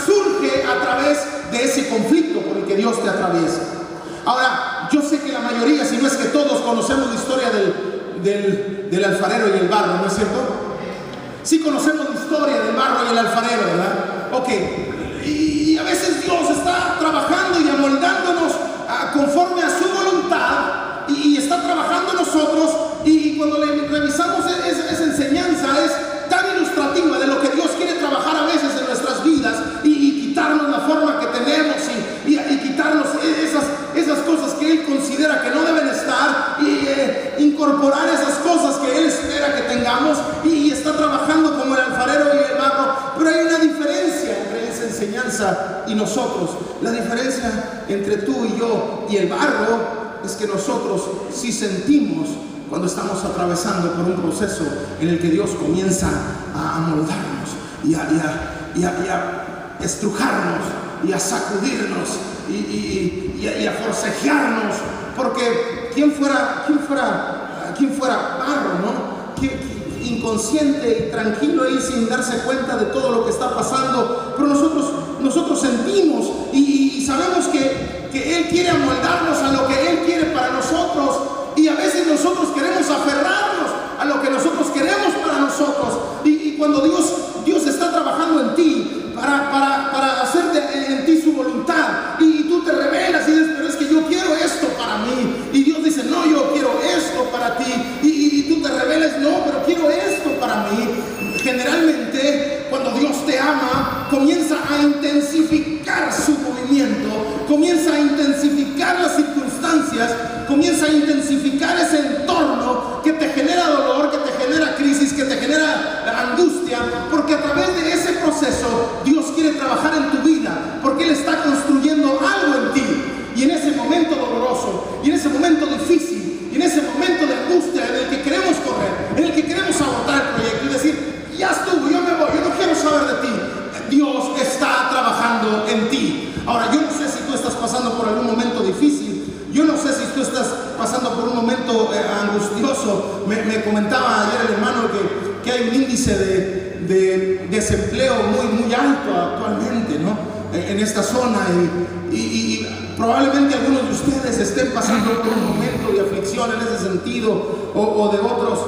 surge a través de ese conflicto por el que Dios te atraviesa. Ahora, yo sé que la mayoría, si no es que todos, conocemos la historia del alfarero y el barro, ¿no es cierto? Sí conocemos la historia del barro y el alfarero, ¿verdad? Ok. Y a veces Dios está trabajando y amoldándonos conforme a su voluntad, y está trabajando en nosotros, y cuando revisamos esa enseñanza es tan ilustrativa de lo que Dios quiere trabajar a veces en nuestras vidas, nosotros. La diferencia entre tú y yo y el barro es que nosotros sí sentimos cuando estamos atravesando por un proceso en el que Dios comienza a moldarnos y a estrujarnos y a sacudirnos y a forcejearnos, porque ¿quién fuera barro, ¿no? Inconsciente y tranquilo ahí sin darse cuenta de todo lo que está pasando, pero nosotros sentimos y sabemos que Él quiere amoldarnos a lo que Él quiere para nosotros, y a veces nosotros queremos aferrarnos a lo que nosotros queremos para nosotros, y cuando Dios está trabajando en ti para hacer en ti su voluntad, y tú te rebelas y dices, pero es que yo quiero esto para mí, y Dios dice, no, yo quiero esto para ti, y tú te rebelas, no, pero quiero esto para mí. Generalmente cuando Dios te ama, comienza a intensificar su movimiento, comienza a intensificar las circunstancias, comienza a intensificar ese entorno que te genera dolor, que te genera crisis, que te genera angustia, porque a través de ese proceso Dios quiere trabajar en tu vida, porque Él está construyendo algo en ti. Y en ese momento doloroso, y en ese momento difícil, y en ese momento de angustia en el que queremos correr, en el que queremos abortar el proyecto y decir, ya estuvo, yo me voy, yo no quiero saber de ti, Dios está trabajando en ti. Ahora, yo no sé si tú estás pasando por algún momento difícil, yo no sé si tú estás pasando por un momento angustioso. Me comentaba ayer el hermano que hay un índice de desempleo muy alto actualmente, ¿no? En esta zona, y probablemente algunos de ustedes estén pasando por un momento de aflicción en ese sentido o de otros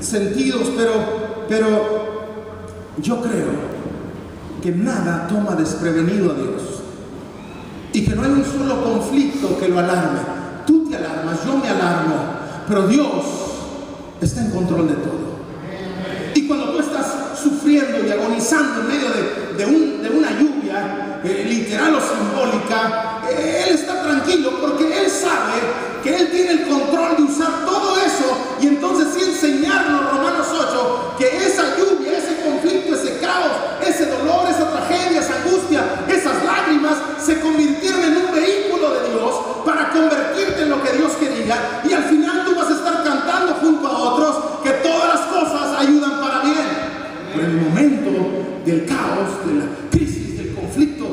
sentidos, pero yo creo que nada toma desprevenido a Dios, y que no hay un solo conflicto que lo alarme. Tú te alarmas, yo me alarmo, pero Dios está en control de todo. Y cuando tú estás sufriendo y agonizando en medio de una lluvia, literal o simbólica, Él está tranquilo, porque Él sabe que Él tiene el control de usar todo eso, y entonces sí enseñarnos, Romanos 8, que esa lluvia, ese conflicto, ese caos, ese dolor, esa tragedia, esa angustia, esas lágrimas se convirtieron en un vehículo de Dios para convertirte en lo que Dios quería, y al final tú vas a estar cantando junto a otros que todas las cosas ayudan para bien. Pero en el momento del caos, de la crisis, del conflicto,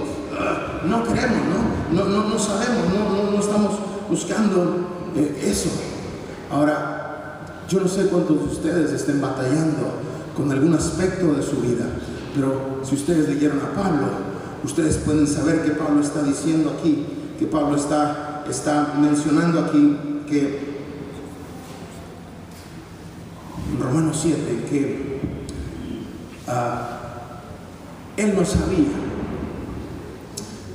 no queremos, no sabemos, no estamos buscando eso. Ahora, yo no sé cuántos de ustedes estén batallando con algún aspecto de su vida, pero si ustedes leyeron a Pablo, ustedes pueden saber que Pablo está diciendo aquí, que Pablo está mencionando aquí, que en Romanos 7, que él no sabía,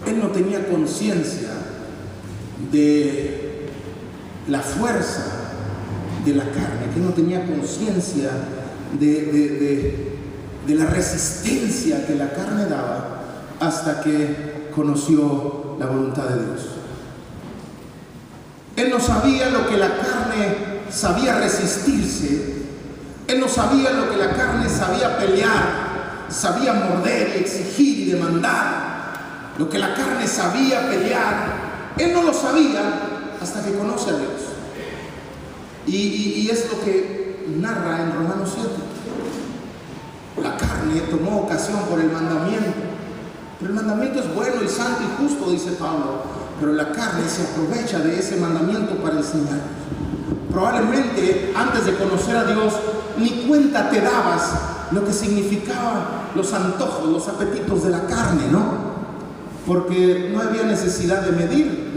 él no tenía conciencia de la fuerza de la carne, que no tenía conciencia de la resistencia que la carne daba, hasta que conoció la voluntad de Dios. Él no sabía lo que la carne sabía resistirse, él no sabía lo que la carne sabía pelear, sabía morder y exigir y demandar, lo que la carne sabía pelear. Él no lo sabía hasta que conoce a Dios. Y es lo que narra en Romanos 7. La carne tomó ocasión por el mandamiento, pero el mandamiento es bueno y santo y justo, dice Pablo, pero la carne se aprovecha de ese mandamiento para enseñarnos. Probablemente antes de conocer a Dios ni cuenta te dabas lo que significaba los antojos, los apetitos de la carne, ¿no? Porque no había necesidad de medir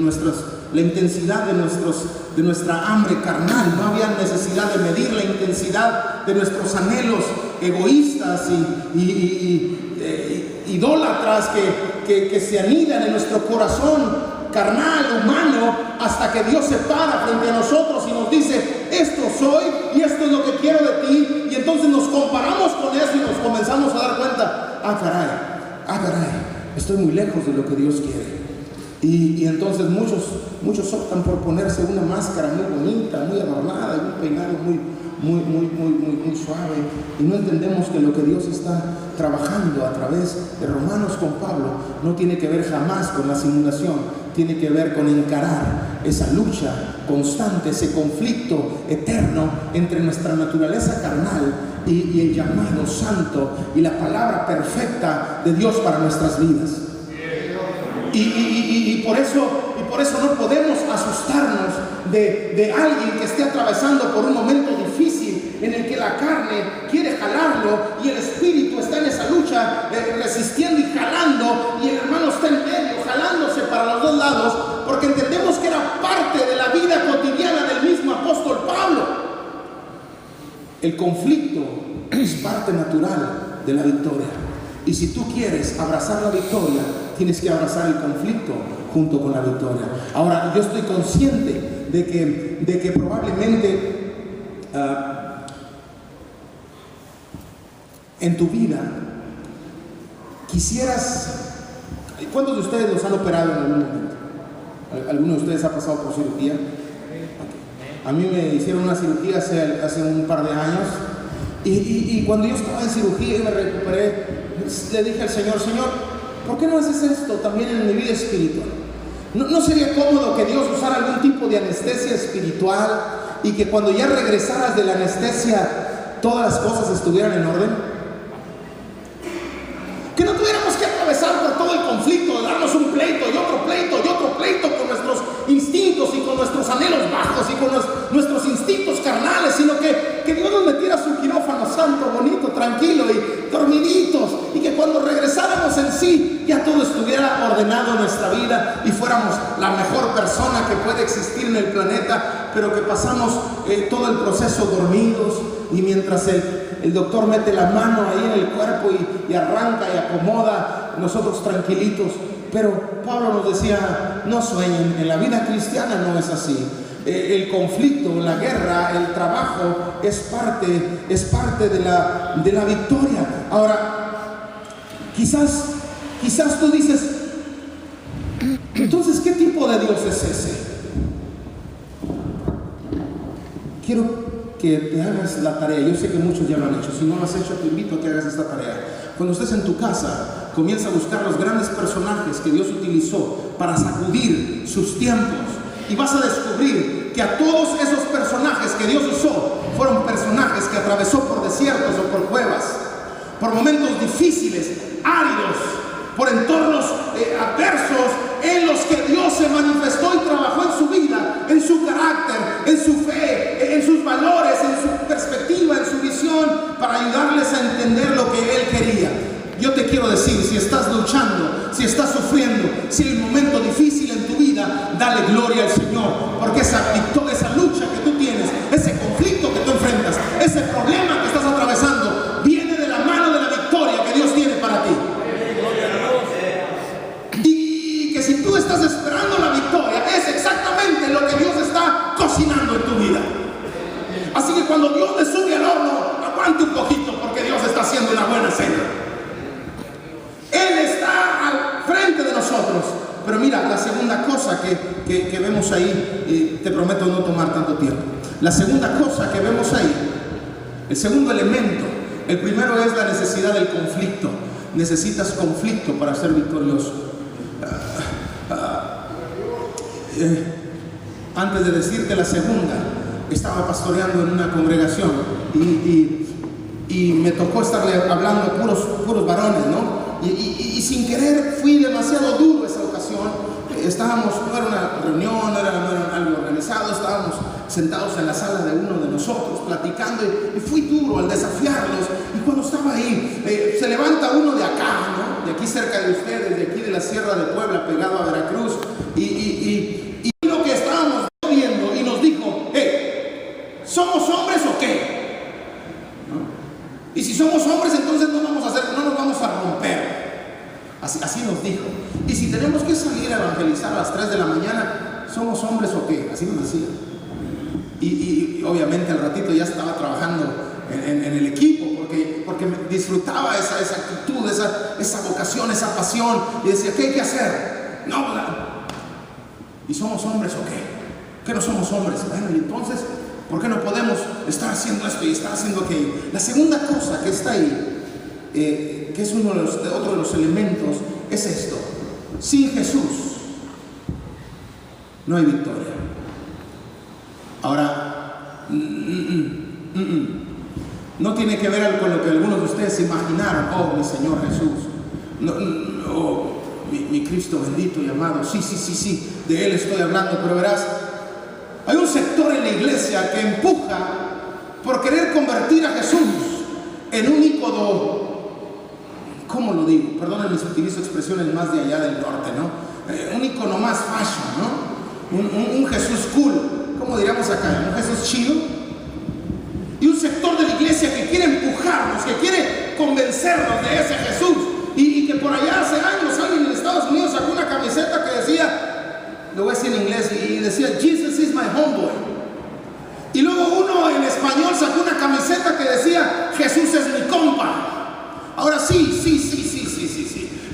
la intensidad de nuestra hambre carnal, no había necesidad de medir la intensidad de nuestros anhelos egoístas y idólatras que se anidan en nuestro corazón carnal, humano, hasta que Dios se para frente a nosotros y nos dice, esto soy y esto es lo que quiero de ti, y entonces nos comparamos con eso y nos comenzamos a dar cuenta, ah caray, estoy muy lejos de lo que Dios quiere. Y entonces muchos optan por ponerse una máscara muy bonita, muy adornada, y un peinado muy suave, y no entendemos que lo que Dios está trabajando a través de Romanos con Pablo no tiene que ver jamás con la simulación, tiene que ver con encarar esa lucha constante, ese conflicto eterno entre nuestra naturaleza carnal y el llamado santo y la palabra perfecta de Dios para nuestras vidas. Y por eso no podemos asustarnos de alguien que esté atravesando por un momento difícil en el que la carne quiere jalarlo y el espíritu está en esa lucha resistiendo y jalando, y el hermano está en medio jalándose para los dos lados, porque entendemos que era parte de la vida cotidiana del mismo apóstol Pablo. El conflicto es parte natural de la victoria, y si tú quieres abrazar la victoria, tienes que abrazar el conflicto junto con la victoria. Ahora, yo estoy consciente de que probablemente en tu vida quisieras... ¿Cuántos de ustedes los han operado en algún momento? ¿Alguno de ustedes ha pasado por cirugía? A mí me hicieron una cirugía hace un par de años, y cuando yo estaba en cirugía y me recuperé, le dije al Señor: Señor, ¿por qué no haces esto también en mi vida espiritual? ¿No sería cómodo que Dios usara algún tipo de anestesia espiritual y que cuando ya regresaras de la anestesia todas las cosas estuvieran en orden? Que no tuviéramos que atravesar por todo el conflicto de darnos un pleito y otro pleito y otro pleito con nuestros instintos y con nuestros anhelos bajos y con nuestros instintos carnales, sino que Dios nos metiera su quirófano santo, bonito, tranquilo y dormiditos, y que cuando regresáramos en sí ya todo estuviera ordenado en nuestra vida y fuéramos la mejor persona que puede existir en el planeta, pero que pasamos todo el proceso dormidos, y mientras el doctor mete la mano ahí en el cuerpo y arranca y acomoda, nosotros tranquilitos. Pero Pablo nos decía: no sueñen, en la vida cristiana no es así. El conflicto, la guerra, el trabajo es parte de la victoria. Ahora, quizás tú dices: entonces, ¿qué tipo de Dios es ese? Quiero que te hagas la tarea. Yo sé que muchos ya lo han hecho. Si no lo has hecho, te invito a que hagas esta tarea. Cuando estés en tu casa, comienza a buscar los grandes personajes que Dios utilizó para sacudir sus tiempos, y vas a descubrir que a todos esos personajes que Dios usó fueron personajes que atravesó por desiertos o por cuevas, por momentos difíciles, áridos, por entornos adversos, en los que Dios se manifestó y trabajó en su vida, en su carácter, en su fe, en sus valores, en su perspectiva, en su visión, para ayudarles a entender lo que Él quería. Yo te quiero decir, si estás luchando, si estás sufriendo, si hay un momento difícil en tu vida, dale gloria al Señor, porque esa lucha que tú tienes, ese conflicto que tú enfrentas, ese problema que estás atravesando, viene de la mano de la victoria que Dios tiene para ti. Y que si tú estás esperando la victoria, es exactamente lo que Dios está cocinando en tu vida. Así que cuando Dios te sube al horno, aguante un poquito, porque Dios está haciendo una buena cena. Él está al frente de nosotros. Pero mira, la segunda cosa que vemos ahí, y te prometo no tomar tanto tiempo. La segunda cosa que vemos ahí, el segundo elemento, el primero es la necesidad del conflicto. Necesitas conflicto para ser victorioso. Antes de decirte la segunda, estaba pastoreando en una congregación y me tocó estarle hablando a puros varones, ¿no? Y sin querer fui demasiado duro esa ocasión. No era una reunión, no era algo organizado, estábamos sentados en la sala de uno de nosotros platicando, y fui duro al desafiarlos. Y cuando estaba ahí, se levanta uno de acá, ¿no? De aquí cerca de ustedes, de aquí de la Sierra de Puebla, pegado a Veracruz, y lo que estábamos viendo, y nos dijo: hey, ¿somos hombres o qué? ¿No? Y si somos hombres, entonces no nos vamos a romper. Así nos dijo. Y si tenemos que salir a evangelizar a las 3 de la mañana, ¿somos hombres o qué? Así nos decía. Y obviamente al ratito ya estaba trabajando en el equipo, porque disfrutaba esa actitud, esa vocación, esa pasión, y decía: ¿qué hay que hacer? No, ¿y somos hombres o qué? ¿Qué no somos hombres? Bueno, y entonces ¿Por qué no podemos estar haciendo esto y estar haciendo aquello? La segunda cosa que está ahí, que es otro de los elementos, es esto: sin Jesús no hay victoria. Ahora, no tiene que ver con lo que algunos de ustedes imaginaron. Oh, mi Señor Jesús, mi Cristo bendito y amado. Sí, de Él estoy hablando. Pero verás, hay un sector en la iglesia que empuja por querer convertir a Jesús en un ícono. ¿Cómo lo digo? Perdónenme si utilizo expresiones más de allá del norte, ¿no? Un ícono más fashion, ¿no? Un Jesús cool, ¿cómo diríamos acá? Un Jesús chido. Y un sector de la iglesia que quiere empujarnos, que quiere convencernos de ese Jesús. Y que por allá hace años alguien en Estados Unidos sacó una camiseta que decía, lo voy a decir en inglés, y decía Jesus is my homeboy. Y luego uno en español sacó una camiseta que decía Jesús es mi compa. Ahora sí,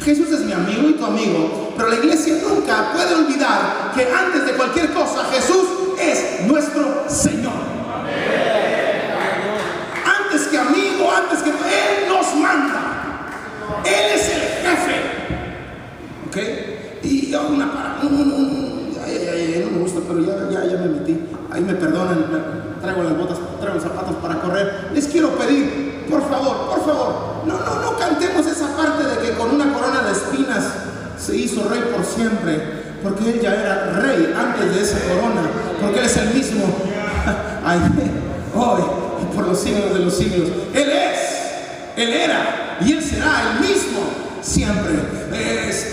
Jesús es mi amigo y tu amigo, pero la iglesia nunca puede olvidar que antes de cualquier cosa Jesús es nuestro Señor. Antes que amigo, antes que Él nos manda, Él es el jefe. ¿Ok? Y no me gusta, pero ya me metí. Ahí me perdonan, traigo las botas, traigo los zapatos para correr. Les quiero pedir, por favor, no cantemos esa parte de que con una corona de espinas se hizo rey por siempre, porque Él ya era rey antes de esa corona, porque Él es el mismo ayer, hoy y por los siglos de los siglos. Él era y Él será el mismo siempre.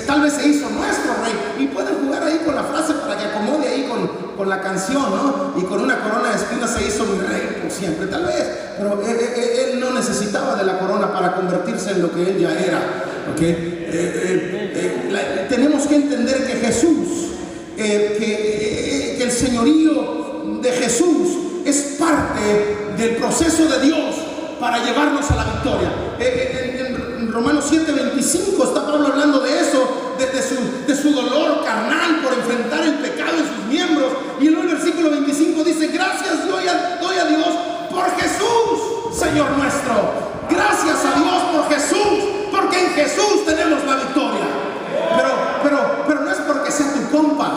Tal vez se hizo nuestro rey, y pueden jugar ahí con la frase para que acomode ahí con la canción, ¿no? Y con una corona de espinas se hizo mi rey por siempre, tal vez, pero Él no necesitaba de la corona para convertirse en lo que Él ya era. Tenemos que entender que Jesús, que el señorío de Jesús es parte del proceso de Dios para llevarnos a la victoria. En Romanos 7:25 está Pablo hablando de eso, de su dolor carnal por enfrentar el pecado en sus miembros. Y en el versículo 25 dice: gracias doy a Dios por Jesús, Señor nuestro. Gracias a Dios por Jesús, porque en Jesús tenemos la victoria. Pero no es porque sea tu compa,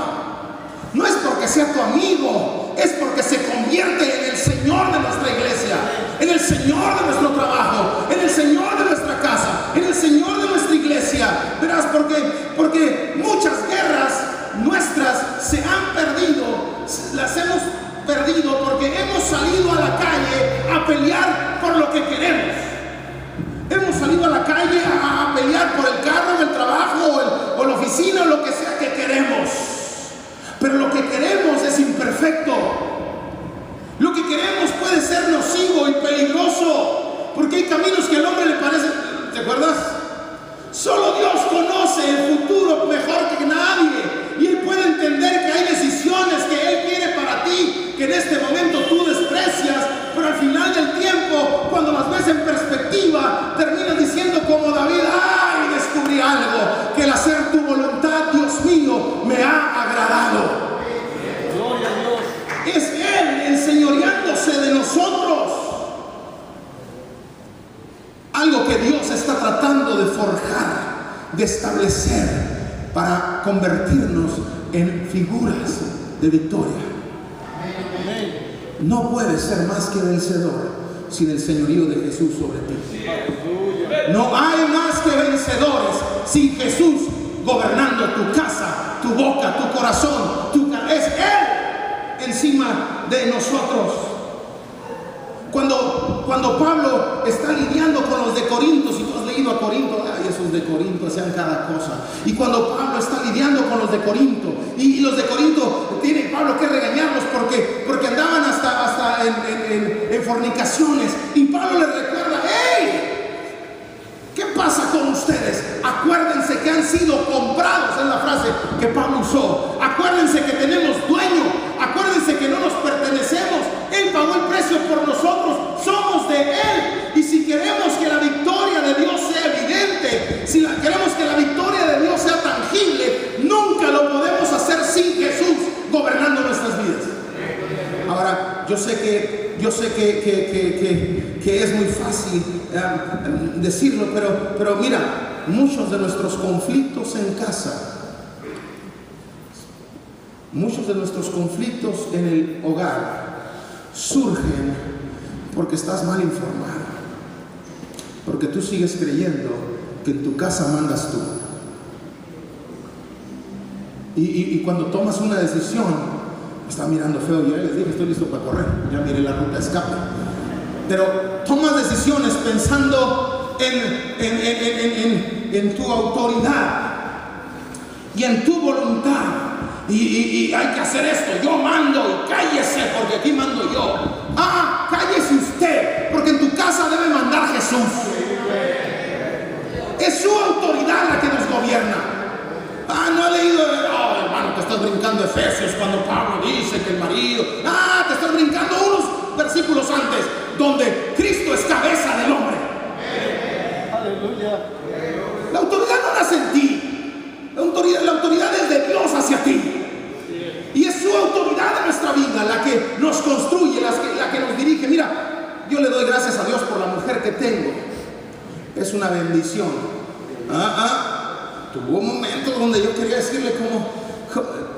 no es porque sea tu amigo, es porque se convierte en el Señor de nuestra iglesia, en el Señor de nuestro trabajo, en el Señor de nuestra casa, en el Señor de nuestra iglesia. Verás, porque muchas guerras nuestras se han perdido, las hemos perdido porque hemos salido a la calle a pelear por lo que queremos. Hemos salido a la calle a pelear por el carro, el trabajo, o la oficina, o lo que sea que queremos. Pero lo que queremos es imperfecto. Lo que queremos puede ser nocivo y peligroso, porque hay caminos que al hombre le parecen. ¿Te acuerdas? Solo Dios conoce el futuro mejor que nadie, y Él puede entender que hay decisiones que Él quiere para ti, que en este momento tú desprecias, pero al final del tiempo, cuando las ves en perspectiva, terminas diciendo como David: ¡ay! Descubrí algo, que el hacer tu voluntad, Dios mío, me ha agradado. Gloria a Dios. Es Él enseñoreándose de nosotros. Algo que Dios está tratando de forjar, de establecer, para convertirnos en figuras de victoria. No puedes ser más que vencedor sin el señorío de Jesús sobre ti. No hay más que vencedores sin Jesús gobernando tu casa, tu boca, tu corazón, es Él encima de nosotros. Cuando Pablo está lidiando con los de Corinto, si tú has leído a Corinto, ay, esos de Corinto hacían cada cosa. Y cuando Pablo está lidiando con los de Corinto, y los de Corinto tiene Pablo que regañarlos porque andaban hasta en fornicaciones, y Pablo les recuerda: ¡hey! ¿Qué pasa con ustedes? Acuérdense que han sido comprados, es la frase que Pablo usó. Acuérdense que tenemos dueño, acuérdense que no nos pertenecemos. Él pagó el precio por nosotros, somos de Él. Y si queremos que la victoria de Dios sea evidente, si queremos que la victoria de Dios sea tangible, nunca lo podemos hacer sin Jesús gobernando nuestras vidas. Ahora, Yo sé que es muy fácil decirlo, pero mira, muchos de nuestros conflictos en casa, muchos de nuestros conflictos en el hogar surgen porque estás mal informado, porque tú sigues creyendo que en tu casa mandas tú. Y cuando tomas una decisión, me está mirando feo, ya les dije, estoy listo para correr, ya miré la ruta de escape. Pero tomas decisiones pensando en tu autoridad y en tu voluntad. Y hay que hacer esto, yo mando, y cállese porque aquí mando yo. Cállese usted, porque en tu casa debe mandar Jesús. Es su autoridad la que nos gobierna. No he leído, hermano, te estás brincando Efesios cuando Pablo dice que el marido, te estás brincando unos versículos antes, donde Cristo es cabeza del hombre. Aleluya. La autoridad no nace en ti, la autoridad es de Dios hacia ti. Y es su autoridad en nuestra vida la que nos construye, la que nos dirige. Mira, yo le doy gracias a Dios por la mujer que tengo. Es una bendición. Tuvo momentos donde yo quería decirle como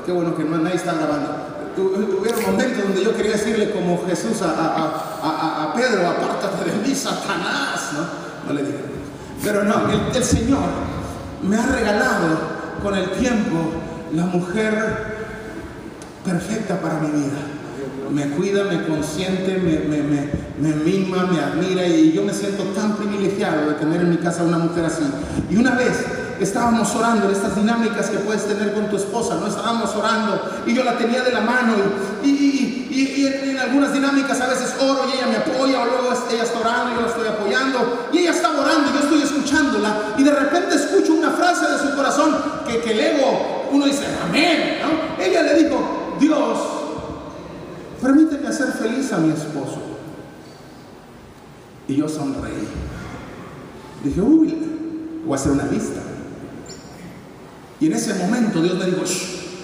qué bueno que nadie está grabando. Hubieron momentos donde yo quería decirle como Jesús a Pedro, apártate de mí, Satanás, no le dije. Pero no, el Señor me ha regalado con el tiempo la mujer perfecta para mi vida. Me cuida, me consiente, me mima, me admira, y yo me siento tan privilegiado de tener en mi casa una mujer así. Y una vez estábamos orando en estas dinámicas que puedes tener con tu esposa, ¿no? Estábamos orando y yo la tenía de la mano y en algunas dinámicas a veces oro y ella me apoya, o luego ella está orando y yo la estoy apoyando, y ella está orando y yo estoy escuchándola, y de repente escucho una frase de su corazón que el ego, uno dice amén, ¿no? Ella le dijo: Dios, permíteme hacer feliz a mi esposo. Y yo sonreí. Dije, voy a hacer una lista. Y en ese momento Dios me dijo: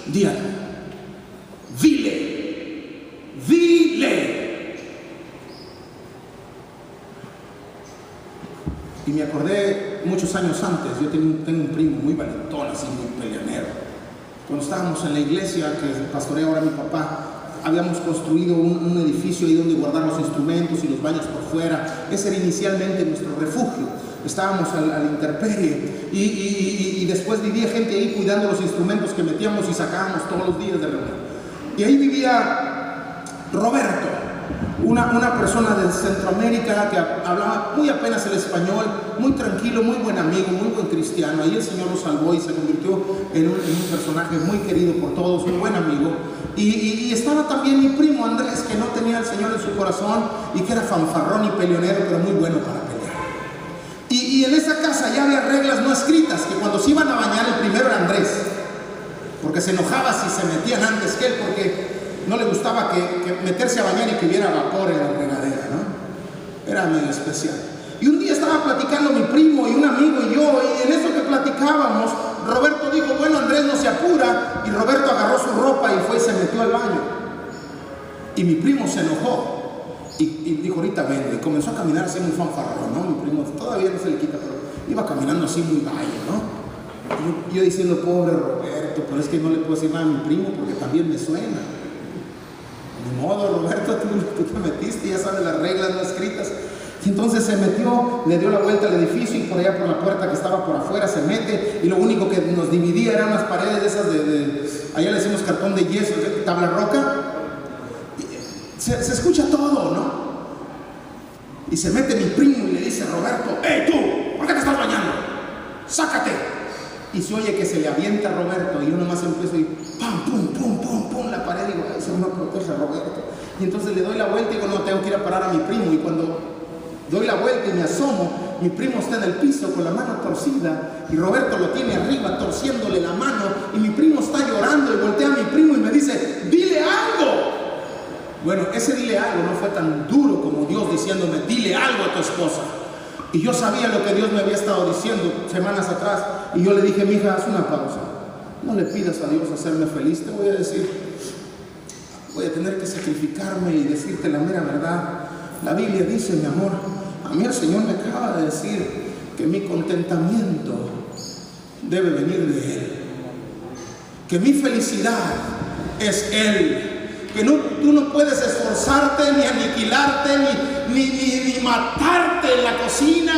dile. Y me acordé muchos años antes, yo tengo un primo muy valentón, así muy peleonero. Cuando estábamos en la iglesia que pastorea ahora mi papá, habíamos construido un edificio ahí donde guardar los instrumentos y los baños por fuera. Ese era inicialmente nuestro refugio. Estábamos a la intemperie y después vivía gente ahí cuidando los instrumentos que metíamos y sacábamos todos los días de reunión. Y ahí vivía Roberto, una persona de Centroamérica que hablaba muy apenas el español, muy tranquilo, muy buen amigo, muy buen cristiano. Ahí el Señor lo salvó y se convirtió en un personaje muy querido por todos, un buen amigo. Y estaba también mi primo Andrés, que no tenía al Señor en su corazón y que era fanfarrón y peleonero, pero muy bueno para pelear. Y en esa casa ya había reglas no escritas, que cuando se iban a bañar, el primero era Andrés, porque se enojaba si se metían antes que él, porque no le gustaba que meterse a bañar y que hubiera vapor en la regadera, ¿no? Era medio especial. Y un día estaba platicando mi primo y un amigo y yo, y en eso que platicábamos, Roberto dijo: bueno, Andrés no se apura, y Roberto agarró su ropa y fue y se metió al baño. Y mi primo se enojó y dijo: ahorita vengo, y comenzó a caminar así muy fanfarrón, ¿no? Mi primo todavía no se le quita, pero iba caminando así muy gallo, ¿no? Y yo diciendo: pobre Roberto, pero es que no le puedo decir nada a mi primo porque también me suena. Ni modo, Roberto, tú te metiste, ya sabes las reglas no escritas. Y entonces se metió, le dio la vuelta al edificio y por allá por la puerta que estaba por afuera se mete, y lo único que nos dividía eran unas paredes de esas allá le decimos cartón de yeso, tabla roca. Se escucha todo, ¿no? Y se mete mi primo y le dice: Roberto, ¡hey tú! ¿Por qué te estás bañando? ¡Sácate! Y se oye que se le avienta a Roberto, y yo nomás empiezo y ¡pam, pum, pum, pum, pum! La pared, digo: ¡ay, Señor, protege a Roberto! Y entonces le doy la vuelta y digo: no, tengo que ir a parar a mi primo. Y cuando doy la vuelta y me asomo, mi primo está en el piso con la mano torcida y Roberto lo tiene arriba torciéndole la mano, y mi primo está llorando, y voltea a mi primo y me dice: dile algo. Bueno, ese dile algo no fue tan duro como Dios diciéndome: dile algo a tu esposa. Y yo sabía lo que Dios me había estado diciendo semanas atrás, y yo le dije: mija, haz una pausa, no le pidas a Dios hacerme feliz, te voy a decir voy a tener que sacrificarme y decirte la mera verdad. La Biblia dice, mi amor, a mí el Señor me acaba de decir que mi contentamiento debe venir de Él, que mi felicidad es Él, que tú no puedes esforzarte, ni aniquilarte, ni matarte en la cocina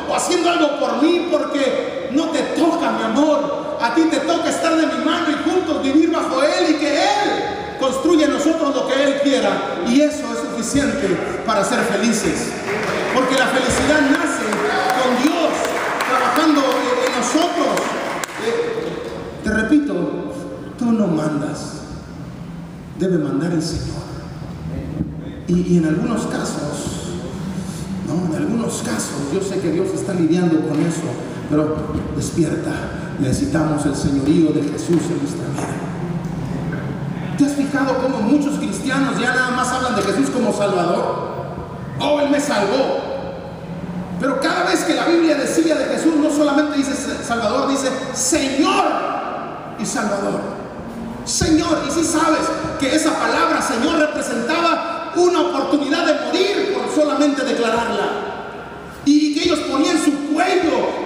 o haciendo algo por mí, porque no te toca, mi amor. A ti te toca estar de mi mano y juntos vivir bajo Él, y que Él construya en nosotros lo que Él quiera, y eso es suficiente para ser felices, porque la felicidad nace con Dios trabajando en nosotros. Te repito, tú no mandas, debe mandar el Señor. Y en algunos casos, en algunos casos, yo sé que Dios está lidiando con eso, pero despierta, necesitamos el señorío de Jesús en nuestra vida. ¿Te has fijado cómo muchos cristianos ya nada más hablan de Jesús como Salvador? Oh, Él me salvó. Pero cada vez que la Biblia decía de Jesús, no solamente dice Salvador, dice Señor y Salvador. Señor, y si sabes que esa palabra Señor representaba una oportunidad de morir por solamente declararla, y que ellos ponían su cuello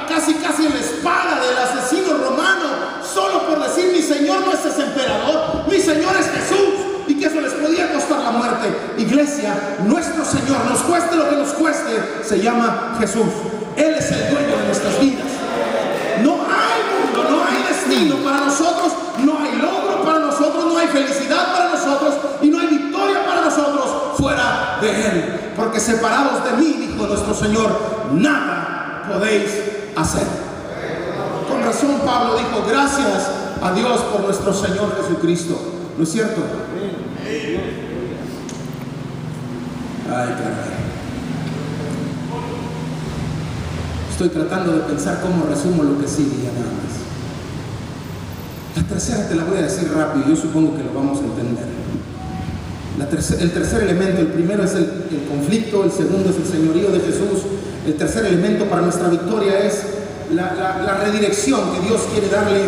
casi en la espada del asesino romano solo por decir mi Señor no es ese emperador, mi Señor es Jesús, y que eso les podía costar la muerte. Iglesia, nuestro Señor, nos cueste lo que nos cueste, se llama Jesús. Él es el dueño de nuestras vidas. No hay mundo, no hay destino para nosotros, no hay logro para nosotros, no hay felicidad para nosotros, y no hay victoria para nosotros fuera de Él, porque separados de mí, dijo nuestro Señor, nada podéis hacer. Con razón Pablo dijo, gracias a Dios por nuestro Señor Jesucristo. ¿No es cierto? Ay, caray. Estoy tratando de pensar cómo resumo lo que sigue ya nada más. La tercera te la voy a decir rápido, yo supongo que lo vamos a entender. El tercer elemento, el primero es el conflicto, el segundo es el señorío de Jesús, el tercer elemento para nuestra victoria es la redirección que Dios quiere darle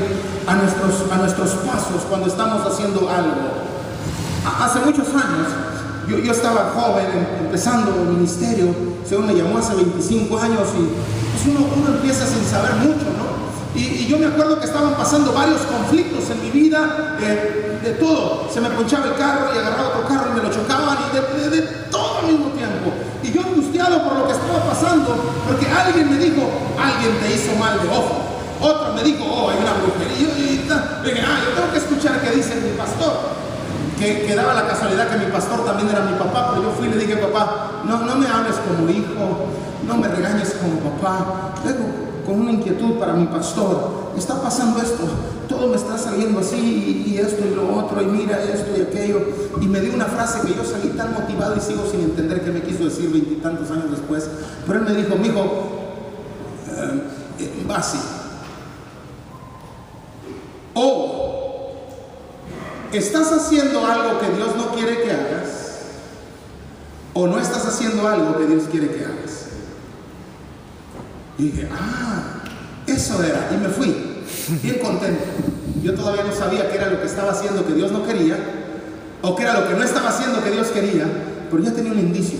a nuestros pasos cuando estamos haciendo algo. Hace muchos años, yo estaba joven, empezando el ministerio, según me llamó hace 25 años, y pues uno empieza sin saber mucho, ¿no? Y yo me acuerdo que estaban pasando varios conflictos en mi vida, de todo. Se me ponchaba el carro y agarraba otro carro y me lo chocaban, y de todo al mismo tiempo. Y yo angustiado por lo que estaba pasando, porque alguien me dijo, alguien te hizo mal de ojo. Otro me dijo, oh, hay una brujería. Y dije, yo tengo que escuchar qué dice mi pastor. Que daba la casualidad que mi pastor también era mi papá, pero yo fui y le dije, papá, no me hables como hijo, no me regañes como papá. Luego, con una inquietud para mi pastor, está pasando esto, todo me está saliendo así, y esto y lo otro, y mira esto y aquello. Y me dio una frase que yo salí tan motivado y sigo sin entender qué me quiso decir 20 y tantos años después. Pero él me dijo, mijo, va así. ¿Estás haciendo algo que Dios no quiere que hagas? ¿O no estás haciendo algo que Dios quiere que hagas? Y dije, eso era. Y me fui, bien contento. Yo todavía no sabía qué era lo que estaba haciendo que Dios no quería, o qué era lo que no estaba haciendo que Dios quería, pero ya tenía un indicio.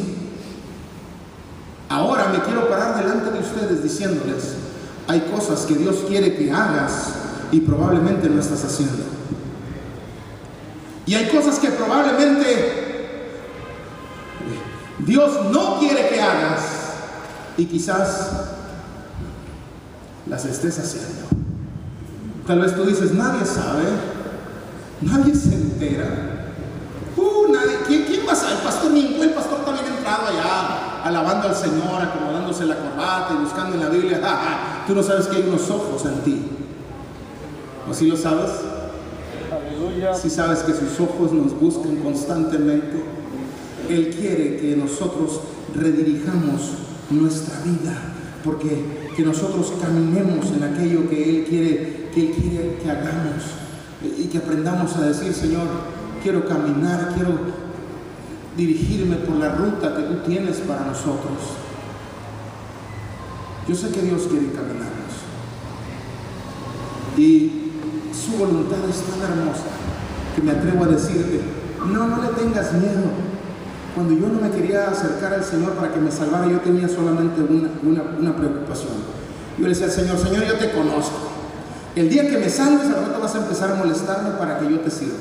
Ahora me quiero parar delante de ustedes diciéndoles, hay cosas que Dios quiere que hagas y probablemente no estás haciendo. Y hay cosas que probablemente Dios no quiere que hagas y quizás las estés haciendo. Tal vez tú dices, nadie sabe, nadie se entera. Nadie. ¿Quién va a saber? El pastor Ninco, el pastor también ha entrado allá alabando al Señor, acomodándose la corbata y buscando en la Biblia. Tú no sabes que hay unos ojos en ti. ¿O sí lo sabes? Si sabes que sus ojos nos buscan constantemente. Él quiere que nosotros redirijamos nuestra vida, porque que nosotros caminemos en aquello que Él quiere que hagamos, y que aprendamos a decir, Señor, quiero caminar, quiero dirigirme por la ruta que tú tienes para nosotros. Yo sé que Dios quiere caminarnos, y su voluntad es tan hermosa que me atrevo a decirte, no le tengas miedo. Cuando yo no me quería acercar al Señor para que me salvara, yo tenía solamente una preocupación. Yo le decía al Señor, Señor, yo te conozco. El día que me salves, al rato vas a empezar a molestarme para que yo te sirva.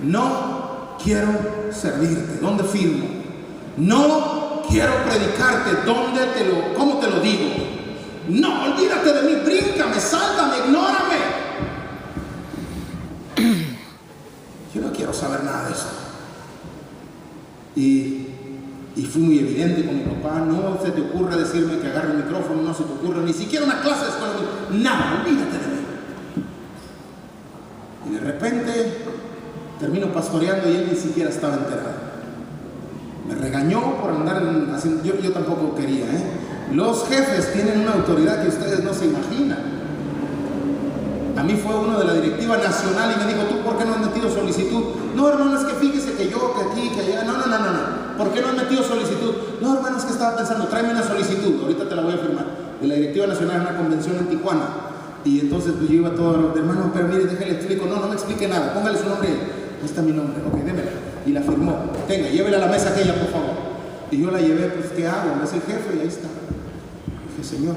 No quiero servirte. ¿Dónde firmo? No quiero predicarte. ¿Cómo te lo digo? No, olvídate de mí, bríncame, sáltame, ignórame. Yo no quiero saber nada de eso. Y fui muy evidente con mi papá. No se te ocurre decirme que agarre el micrófono, no se te ocurre ni siquiera una clase de escuela, nada, olvídate de mí. Y de repente termino pastoreando y él ni siquiera estaba enterado. Me regañó por andar haciendo, yo tampoco quería, Los jefes tienen una autoridad que ustedes no se imaginan. A mí fue uno de la directiva nacional y me dijo, ¿tú por qué no has metido solicitud? No, hermano, es que fíjese que yo, que aquí, que allá. No. ¿Por qué no has metido solicitud? No, hermano, es que estaba pensando, tráeme una solicitud, ahorita te la voy a firmar. De la directiva nacional en una convención en Tijuana. Y entonces pues, yo iba todo, hermano, pero mire, déjale explico. No me explique nada, póngale su nombre. Ahí está mi nombre, ok, démela. Y la firmó. Tenga, llévela a la mesa aquella, por favor. Y yo la llevé, pues, ¿qué hago? Es el jefe y ahí está. Dije, Señor,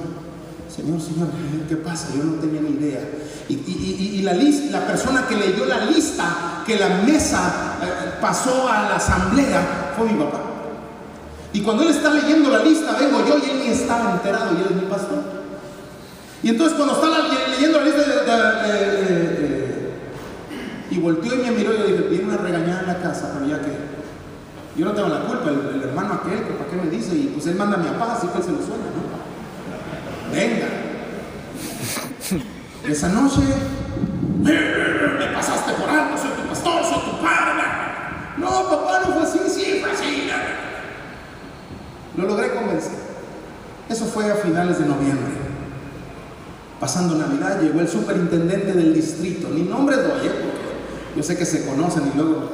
¿qué pasa? Yo no tenía ni idea. Y la persona que leyó la lista que la mesa pasó a la asamblea fue mi papá. Y cuando él está leyendo la lista, vengo yo y él ni estaba enterado y él es mi pastor. Y entonces cuando está leyendo la lista y volteó y me miró y yo dije, viene una regañada en la casa, pero ya que yo no tengo la culpa, el hermano aquel, que para qué me dice, y pues él manda a mi papá, así que él se lo suena, ¿no? Venga. Esa noche me pasaste por alto, soy tu pastor, soy tu padre. No, papá, no fue así, sí, fue así. Lo logré convencer. Eso fue a finales de noviembre. Pasando Navidad llegó el superintendente del distrito. Ni nombre doy, porque yo sé que se conocen y luego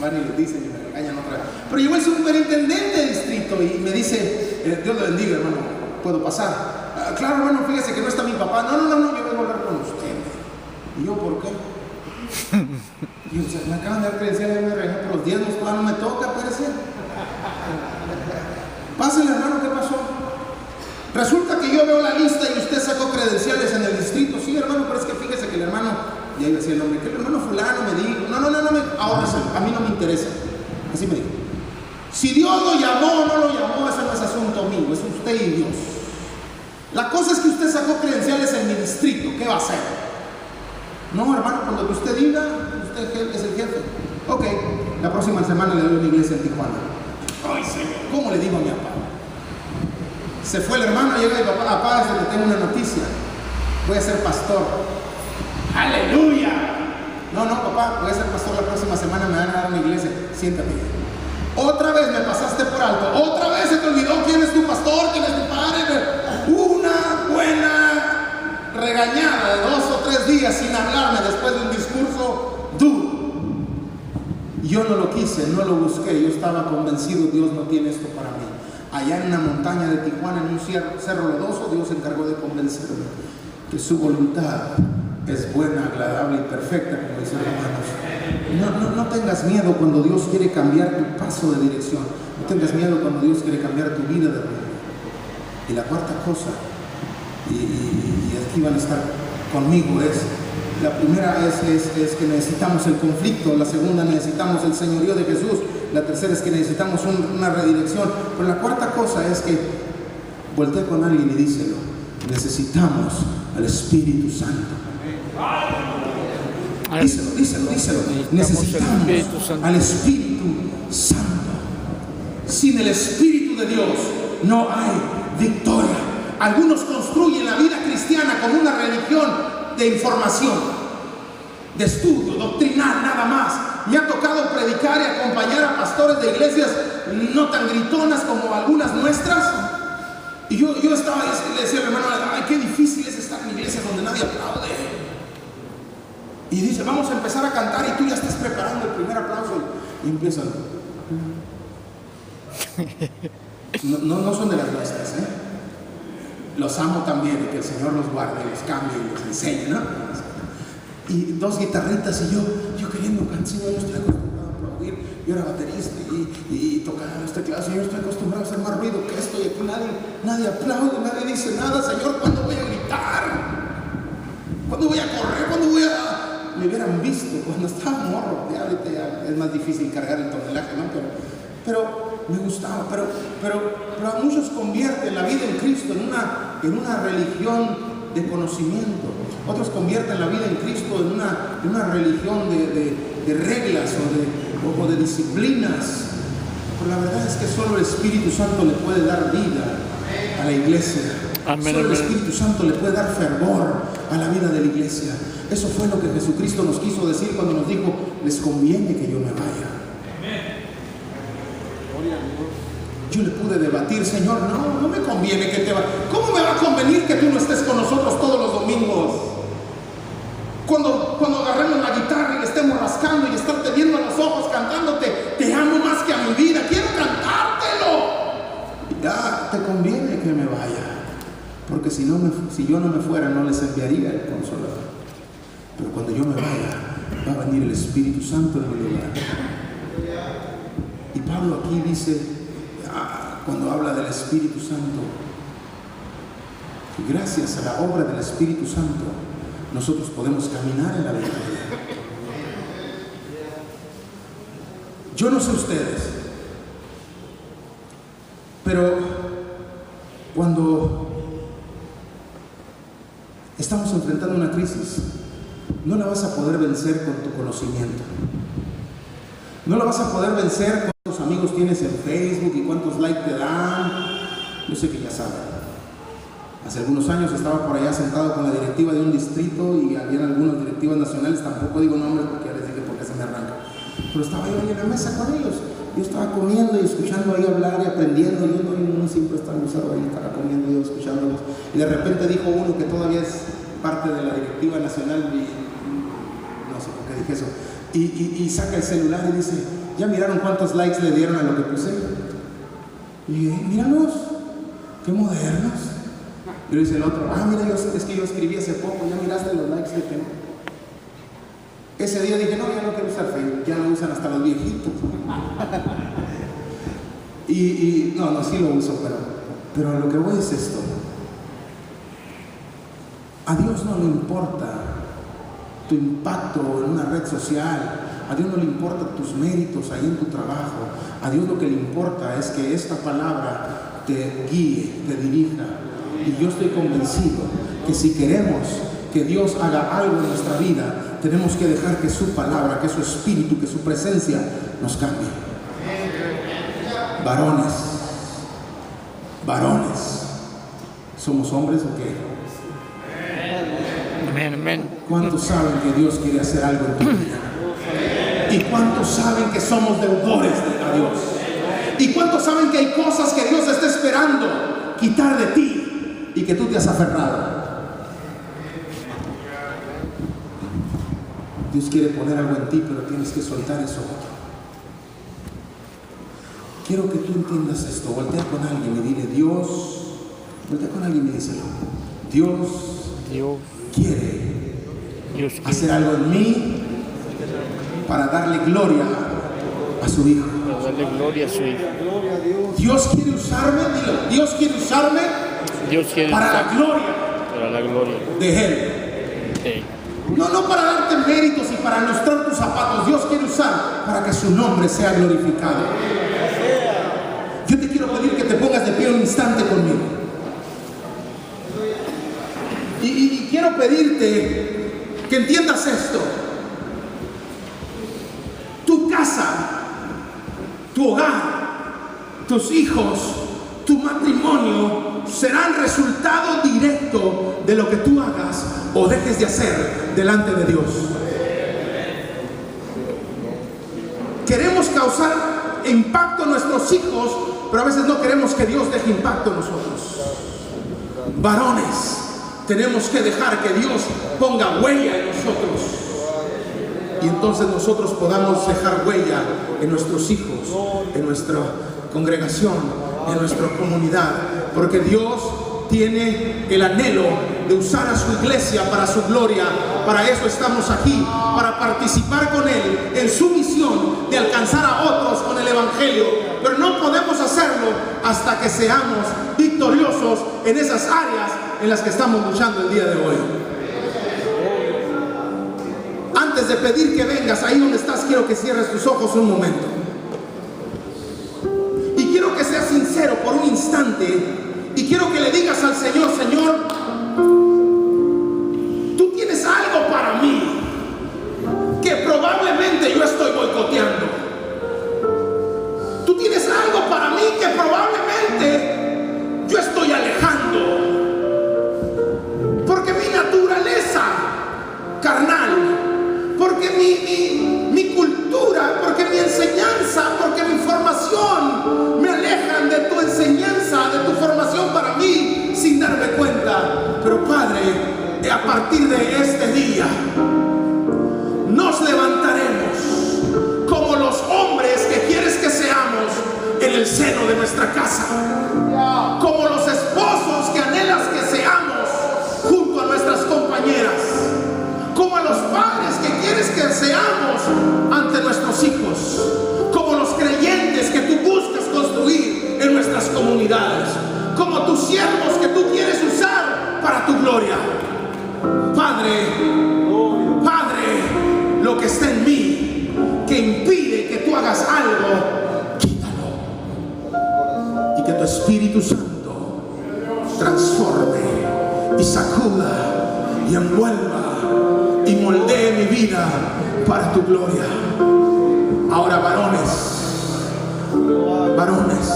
van y les dicen y me regañan otra vez. Pero llegó el superintendente del distrito y me dice, Dios le bendiga, hermano, ¿puedo pasar? Claro, hermano, fíjese que no está mi papá. No, yo vengo a hablar con usted. ¿Y yo por qué? Y yo, me acaban de dar credenciales y me regañan por los diezmos, todavía no me toca, parece. Pásale, hermano, ¿qué pasó? Resulta que yo veo la lista y usted sacó credenciales en el distrito. Sí, hermano, pero es que fíjese que el hermano, y ahí decía el nombre, que el hermano fulano me dijo, ahora a mí no me interesa. Así me dijo. Si Dios lo llamó o no lo llamó, ese no es asunto mío, es usted y Dios. La cosa es que usted sacó credenciales en mi distrito, ¿qué va a hacer? No, hermano, cuando usted diga, usted es el jefe. Ok, la próxima semana le doy una iglesia en Tijuana. Ay, Señor, ¿cómo le digo a mi papá? Se fue el hermano, llega mi papá, le tengo una noticia. Voy a ser pastor. ¡Aleluya! No, papá, voy a ser pastor la próxima semana, me van a dar una iglesia. Siéntate. Otra vez me pasaste por alto. Otra vez se te olvidó quién es tu pastor, quién es tu padre. Una buena regañada de 2 o 3 días sin hablarme después de un discurso duro. Yo no lo quise, no lo busqué. Yo estaba convencido, Dios no tiene esto para mí. Allá en una montaña de Tijuana, en un cerro lodoso, Dios se encargó de convencerme que su voluntad es buena, agradable y perfecta, como dicen los hermanos. No tengas miedo cuando Dios quiere cambiar tu paso de dirección. No tengas miedo cuando Dios quiere cambiar tu vida de rumbo. Y la cuarta cosa, y aquí van a estar conmigo, la primera es que necesitamos el conflicto. La segunda, necesitamos el señorío de Jesús. La tercera es que necesitamos una redirección. Pero la cuarta cosa es que voltea con alguien y díselo: necesitamos al Espíritu Santo. Díselo. Necesitamos al Espíritu Santo. Sin el Espíritu de Dios no hay victoria. Algunos construyen la vida cristiana como una religión de información, de estudio, doctrinal, nada más. Me ha tocado predicar y acompañar a pastores de iglesias no tan gritonas como algunas nuestras. Y yo estaba, le decía al hermano, ay, qué difícil es estar en iglesias donde nadie aplaude. Y dice, vamos a empezar a cantar y tú ya estás preparando el primer aplauso. Y empiezan. No son de las nuestras, Los amo también, y que el Señor los guarde, los cambie y los enseñe, ¿no? Y 2 guitarritas y yo quería aplaudiendo, Señor, yo estoy acostumbrado a aplaudir. Yo era baterista y tocaba los teclados, Señor, estoy acostumbrado a hacer más ruido que esto, y aquí nadie aplaude, nadie dice nada. Señor, ¿cuándo voy a gritar? ¿Cuándo voy a correr? ¿Cuándo voy a...? Me hubieran visto cuando estaba morro. Ya ahorita ya es más difícil cargar el tonelaje, ¿no? Pero me gustaba. Pero a muchos convierten la vida en Cristo en una religión de conocimiento. Otros convierten la vida en Cristo en una religión de reglas o de disciplinas. Pero la verdad es que solo el Espíritu Santo le puede dar vida a la iglesia. Amén, solo el amén. Espíritu Santo le puede dar fervor a la vida de la iglesia. Eso fue lo que Jesucristo nos quiso decir cuando nos dijo: les conviene que yo me vaya. Yo le pude debatir: Señor, no me conviene que te vayas. ¿Cómo me va a convenir que tú no estés con nosotros todos los domingos? Cuando agarremos la guitarra y le estemos rascando y estarte viendo a los ojos cantándote: te amo más que a mi vida, quiero cantártelo. Ya te conviene que me vaya, porque si yo no me fuera, no les enviaría el Consolador. Pero cuando yo me vaya, va a venir el Espíritu Santo en mi lugar. Y Pablo aquí dice, cuando habla del Espíritu Santo, que gracias a la obra del Espíritu Santo nosotros podemos caminar en la victoria. Yo no sé ustedes, pero cuando estamos enfrentando una crisis, no la vas a poder vencer con tu conocimiento. No la vas a poder vencer con cuántos amigos tienes en Facebook y cuántos likes te dan. Yo sé que ya saben. Hace algunos años estaba por allá sentado con la directiva de un distrito y había algunas directivas nacionales, tampoco digo nombres porque ya les dije por qué se me arranca. Pero estaba yo ahí en la mesa con ellos. Yo estaba comiendo y escuchando ahí hablar y aprendiendo. Yo no siempre estaba usado ahí, estaba comiendo y escuchándolos. Y de repente dijo uno que todavía es parte de la directiva nacional, y no sé por qué dije eso, y saca el celular y dice: ¿ya miraron cuántos likes le dieron a lo que puse? Y dije: míralos, qué modernos. Y le dice el otro: mira, es que yo escribí hace poco, ¿ya miraste los likes que tengo? Ese día dije: no, ya no quiero usar Facebook, ya lo usan hasta los viejitos. No, sí lo uso, pero a lo que voy es esto. A Dios no le importa tu impacto en una red social, a Dios no le importan tus méritos ahí en tu trabajo. A Dios lo que le importa es que esta palabra te guíe, te dirija. Y yo estoy convencido que si queremos que Dios haga algo en nuestra vida, tenemos que dejar que su palabra, que su espíritu, que su presencia nos cambie. Varones, ¿somos hombres o qué? Amén, amén. ¿Cuántos saben que Dios quiere hacer algo en tu vida? ¿Y cuántos saben que somos deudores a Dios? ¿Y cuántos saben que hay cosas que Dios está esperando quitar de ti y que tú te has aferrado? Dios quiere poner algo en ti, pero tienes que soltar eso otro. Quiero que tú entiendas esto. Voltea con alguien y dile: voltea con alguien y díselo: Dios quiere hacer algo en mí para darle gloria a su Hijo. Para darle gloria a su Hijo. Dios quiere usarme, dilo. Dios quiere usarme para la gloria de Él. No para darte méritos y para ilustrar tus zapatos. Dios quiere usar para que su nombre sea glorificado. Yo te quiero pedir que te pongas de pie un instante conmigo. Y quiero pedirte que entiendas esto. Tu casa, tu hogar, tus hijos, tu matrimonio serán resultado directo de lo que tú hagas o dejes de hacer delante de Dios. Queremos causar impacto en nuestros hijos, pero a veces no queremos que Dios deje impacto en nosotros. Varones, tenemos que dejar que Dios ponga huella en nosotros, y entonces nosotros podamos dejar huella en nuestros hijos, en nuestra congregación, en nuestra comunidad, porque Dios tiene el anhelo de usar a su iglesia para su gloria Para eso estamos aquí, para participar con Él en su misión de alcanzar a otros con el Evangelio. Pero no podemos hacerlo hasta que seamos victoriosos en esas áreas en las que estamos luchando el día de hoy. Antes de pedir que vengas, ahí donde estás, quiero que cierres tus ojos un momento. Y quiero que seas sincero por un instante. Y quiero que le digas al Señor: Señor, tú tienes algo para mí que probablemente yo estoy boicoteando. Tú tienes algo para mí que probablemente yo estoy alejando. Porque mi naturaleza carnal, porque mi cultura, porque mi enseñanza, porque mi formación me alejan de tu enseñanza, de tu formación para mí, sin darme cuenta. Pero Padre, a partir de este día nos levantaremos como los hombres que quieres que seamos en el seno de nuestra casa, como los esposos que anhelas que seamos junto a nuestras compañeras, como los padres que quieres que seamos ante nuestros hijos, como los creyentes que tú buscas construir en nuestras comunidades, como tus siervos que tú quieres usar para tu gloria. Padre, lo que está en mí que impide que tú hagas algo, quítalo, y que tu Espíritu Santo transforme y sacuda y envuelva y moldee mi vida para tu gloria. Ahora, varones,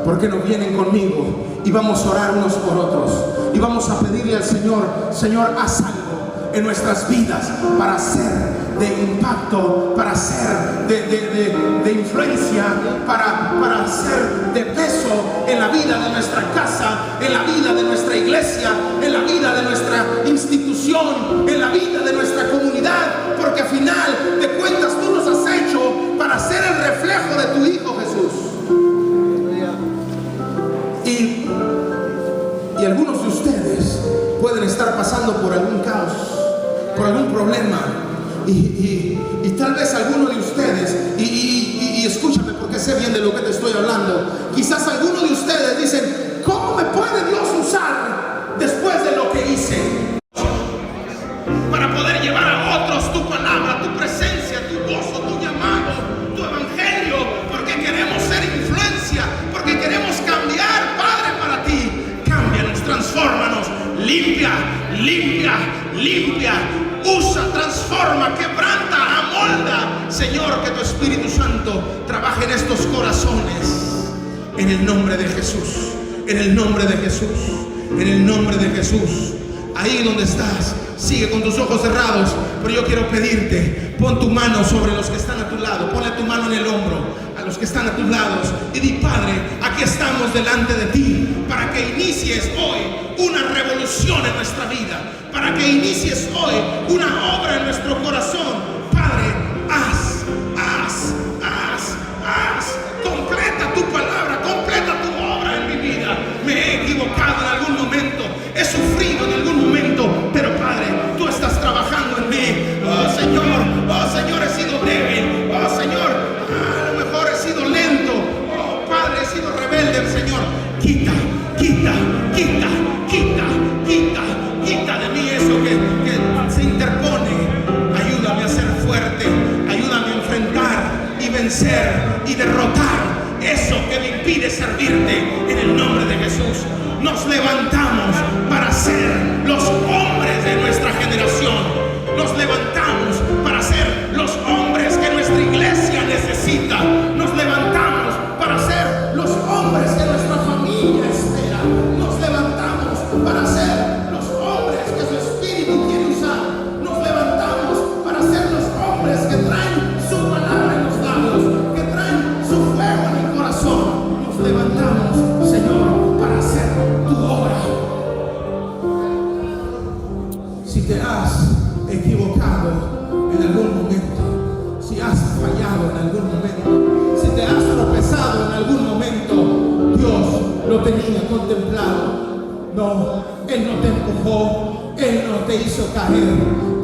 ¿por qué no vienen conmigo y vamos a orar unos por otros y vamos a pedirle al Señor: Señor, haz algo en nuestras vidas para ser de impacto, para ser de influencia, para ser de peso en la vida de nuestra casa, en la vida de nuestra iglesia, en la vida de nuestra institución, en la vida de nuestra comunidad, porque al final de cuentas tú nos has hecho para ser el reflejo de tu Hijo Jesús. Y algunos de ustedes pueden estar pasando por algún caos, por algún problema, y tal vez alguno de ustedes, y escúchame porque sé bien de lo que te estoy hablando, quizás alguno de ustedes dicen: ¿cómo me puede Dios usar después de lo que hice? Para poder llevar a otros tu palabra, tu presencia, tu gozo, tu llamado, tu evangelio, porque queremos ser influencia, porque queremos cambiar, Padre, para ti. Cámbianos, transfórmanos, limpia, usa, transforma, quebranta, amolda. Señor, que tu Espíritu Santo trabaje en estos corazones, en el nombre de Jesús, en el nombre de Jesús, en el nombre de Jesús. Ahí donde estás, sigue con tus ojos cerrados, pero yo quiero pedirte: pon tu mano sobre los que están a tu lado, ponle tu mano en el hombro a los que están a tus lados y di: Padre, aquí estamos delante de ti para que inicies hoy una revolución en nuestra vida, para que inicies hoy una obra en nuestro corazón. Padre, haz, completa tu palabra, completa tu obra en mi vida. Me he equivocado en algún momento, he sufrido en algún momento, pero Padre, tú estás trabajando en mí. Oh Señor, he sido débil. Oh Señor, a lo mejor he sido lento. Oh Padre, he sido rebelde. Señor, quita de mí eso que se interpone. Ayúdame a ser fuerte, ayúdame a enfrentar y vencer y derrotar eso que me impide servirte, en el nombre de Jesús. Nos levantamos para ser los hombres de nuestra generación. Nos levantamos para ser los hombres que nuestra iglesia necesita. Nos levantamos para ser los hombres que nuestra familia espera. Nos levantamos para ser los hombres que su Espíritu quiere usar. Nos levantamos para ser los hombres que traen su palabra en los labios, que traen su fuego en el corazón. Nos levantamos, Señor, para hacer tu obra. Si te has equivocado en algún momento, si has fallado en algún momento, si te has tropezado en algún momento, Dios lo tenía contemplado. No, Él no te empujó, Él no te hizo caer.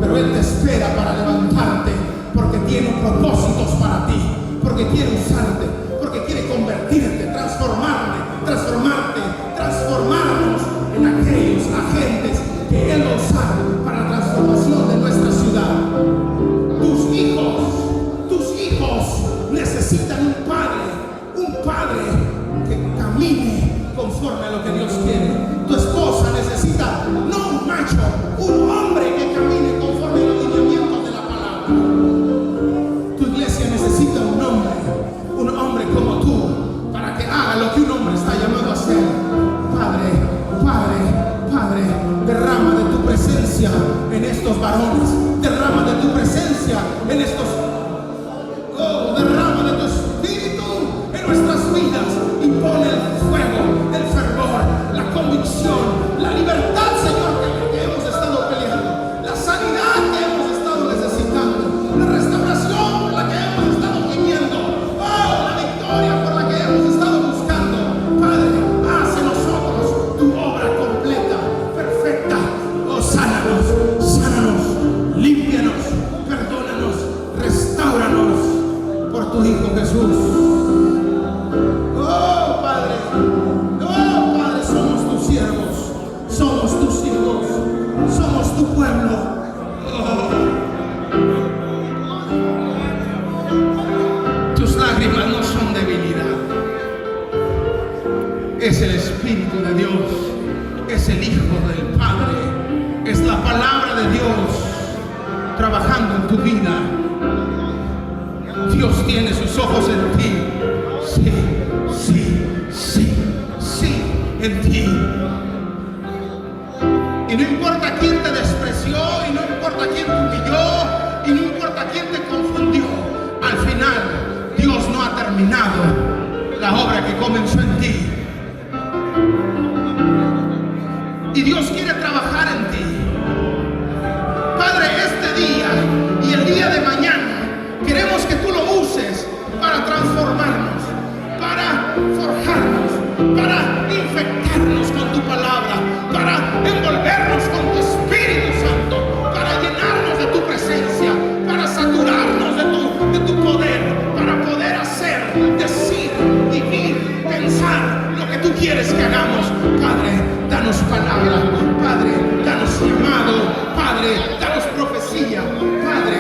pero Él te espera para levantarte, porque tiene propósitos para ti, porque quiere usarte, porque quiere convertirte, transformarnos en aquellos agentes que Él va a usar para la transformación de nuestra ciudad. Tus hijos necesitan un padre que camine conforme a lo que Dios quiere. Tu esposa necesita no un macho, un hombre que camine conforme a los lineamientos de la palabra. Tu iglesia necesita un hombre como tú, para que haga lo que un hombre está llamado a hacer. Padre, derrama de tu presencia en estos varones, derrama de tu presencia en estos, derrama de tu espíritu en nuestras vidas y pon el fuego, el fervor, la convicción, la libertad, Señor, que hemos estado peleando, la sanidad que hemos estado necesitando, la restauración por la que hemos estado gimiendo, la victoria por la que hemos estado buscando. Padre, haz en nosotros tu obra completa, perfecta. Sánanos, límpianos, perdónanos, restauranos por tu Hijo Jesús. Oh Padre, somos tus siervos, somos tus hijos, somos tu pueblo. Tus lágrimas no son debilidad, es el Espíritu de Dios, es el Hijo del Padre, es la palabra de Dios trabajando en tu vida. Dios tiene sus ojos en ti. Sí, en ti. Y no importa quién te despreció, y no importa quién te humilló, y no importa quién te confundió, al final Dios no ha terminado la obra que comenzó en ti. Y Dios quiere trabajar en ti. Padre, este día y el día de mañana queremos que tú lo uses para transformarnos, para forjarnos, para infectarnos con tu palabra, para envolvernos con tu Espíritu Santo, para llenarnos de tu presencia, para saturarnos de tu poder, para poder hacer, decir, vivir, pensar lo que tú quieres que hagamos. Padre, danos palabra. Padre, danos llamado. Padre, danos profecía. Padre.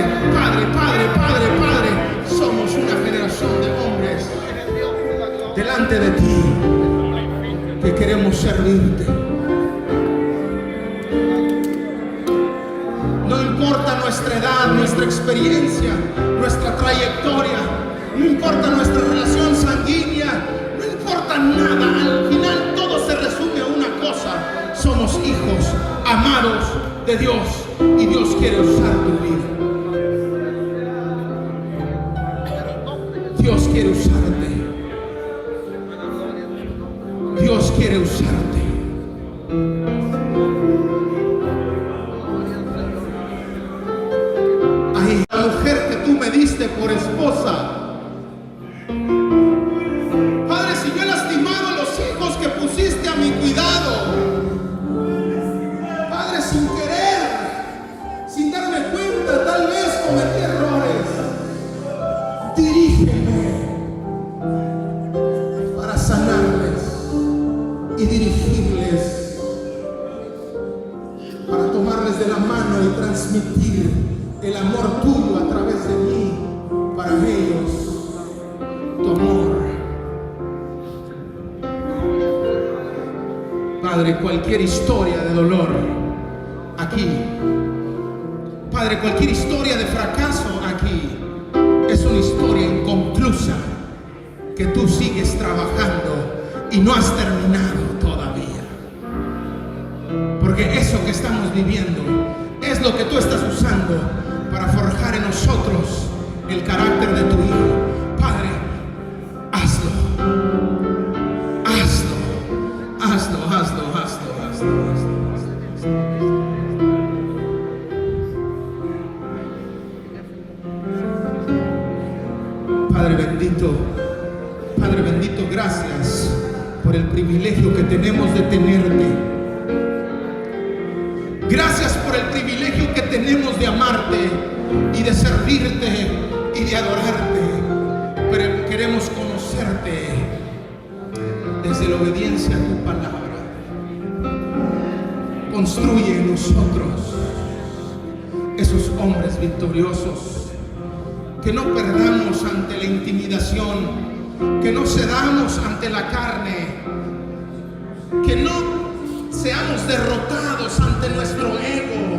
Somos una generación de hombres delante de ti que queremos servirte. No importa nuestra edad, nuestra experiencia, nuestra trayectoria, no importa nuestra relación sanguínea, no importa nada. Al final todo se resume a una cosa: somos hijos amados de Dios y Dios quiere usar tu vida. Dios quiere usarte. Dios quiere usarte. Ahí, la mujer que tú me diste por esposa. Padre, si yo he lastimado a los hijos que pusiste a mi cuidado, Padre, sin querer, sin darme cuenta, tal vez cometí errores. Dirígeme para sanarles y dirigirles, para tomarles de la mano y transmitir el amor tuyo a través de mí para ellos, tu amor. Padre, cualquier historia de dolor aquí, Padre, cualquier historia de fracaso aquí, es una historia inconclusa que tú sigues trabajando y no has terminado todavía. Porque eso que estamos viviendo es lo que tú estás usando para forjar en nosotros el carácter de tu Hijo. Padre, hazlo. Padre bendito, gracias por el privilegio que tenemos de tenerte. Gracias por el privilegio que tenemos de amarte y de servirte y de adorarte. Pero queremos conocerte desde la obediencia a tu palabra. Construye en nosotros esos hombres victoriosos, que no perdamos ante la intimidación, que no cedamos ante la carne, que no seamos derrotados ante nuestro ego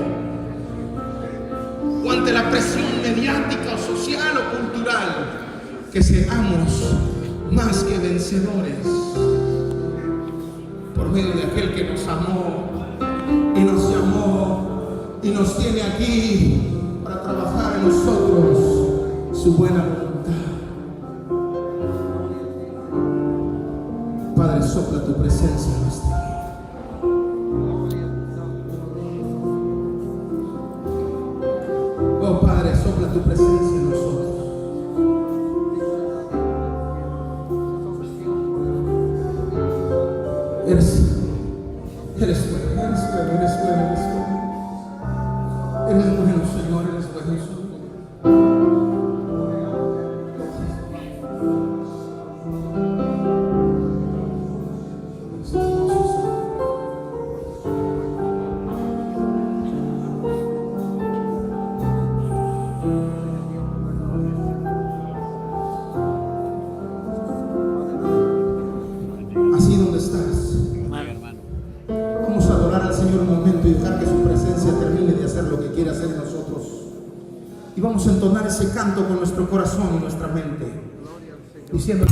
o ante la presión mediática o social o cultural, que seamos más que vencedores por medio de aquel que nos amó y nos llamó y nos tiene aquí para trabajar en nosotros su buena voluntad. Padre, sopla tu presencia en este día. Oh Padre, sopla tu presencia en nosotros. Eres bueno, eres bueno, eres bueno, eres bueno. Eres bueno, Señor, eres bueno, Señor. Así donde estás, vamos a adorar al Señor un momento y dejar que su presencia termine de hacer lo que quiere hacer en nosotros. Y vamos a entonar ese canto con nuestro corazón y nuestra mente, diciendo: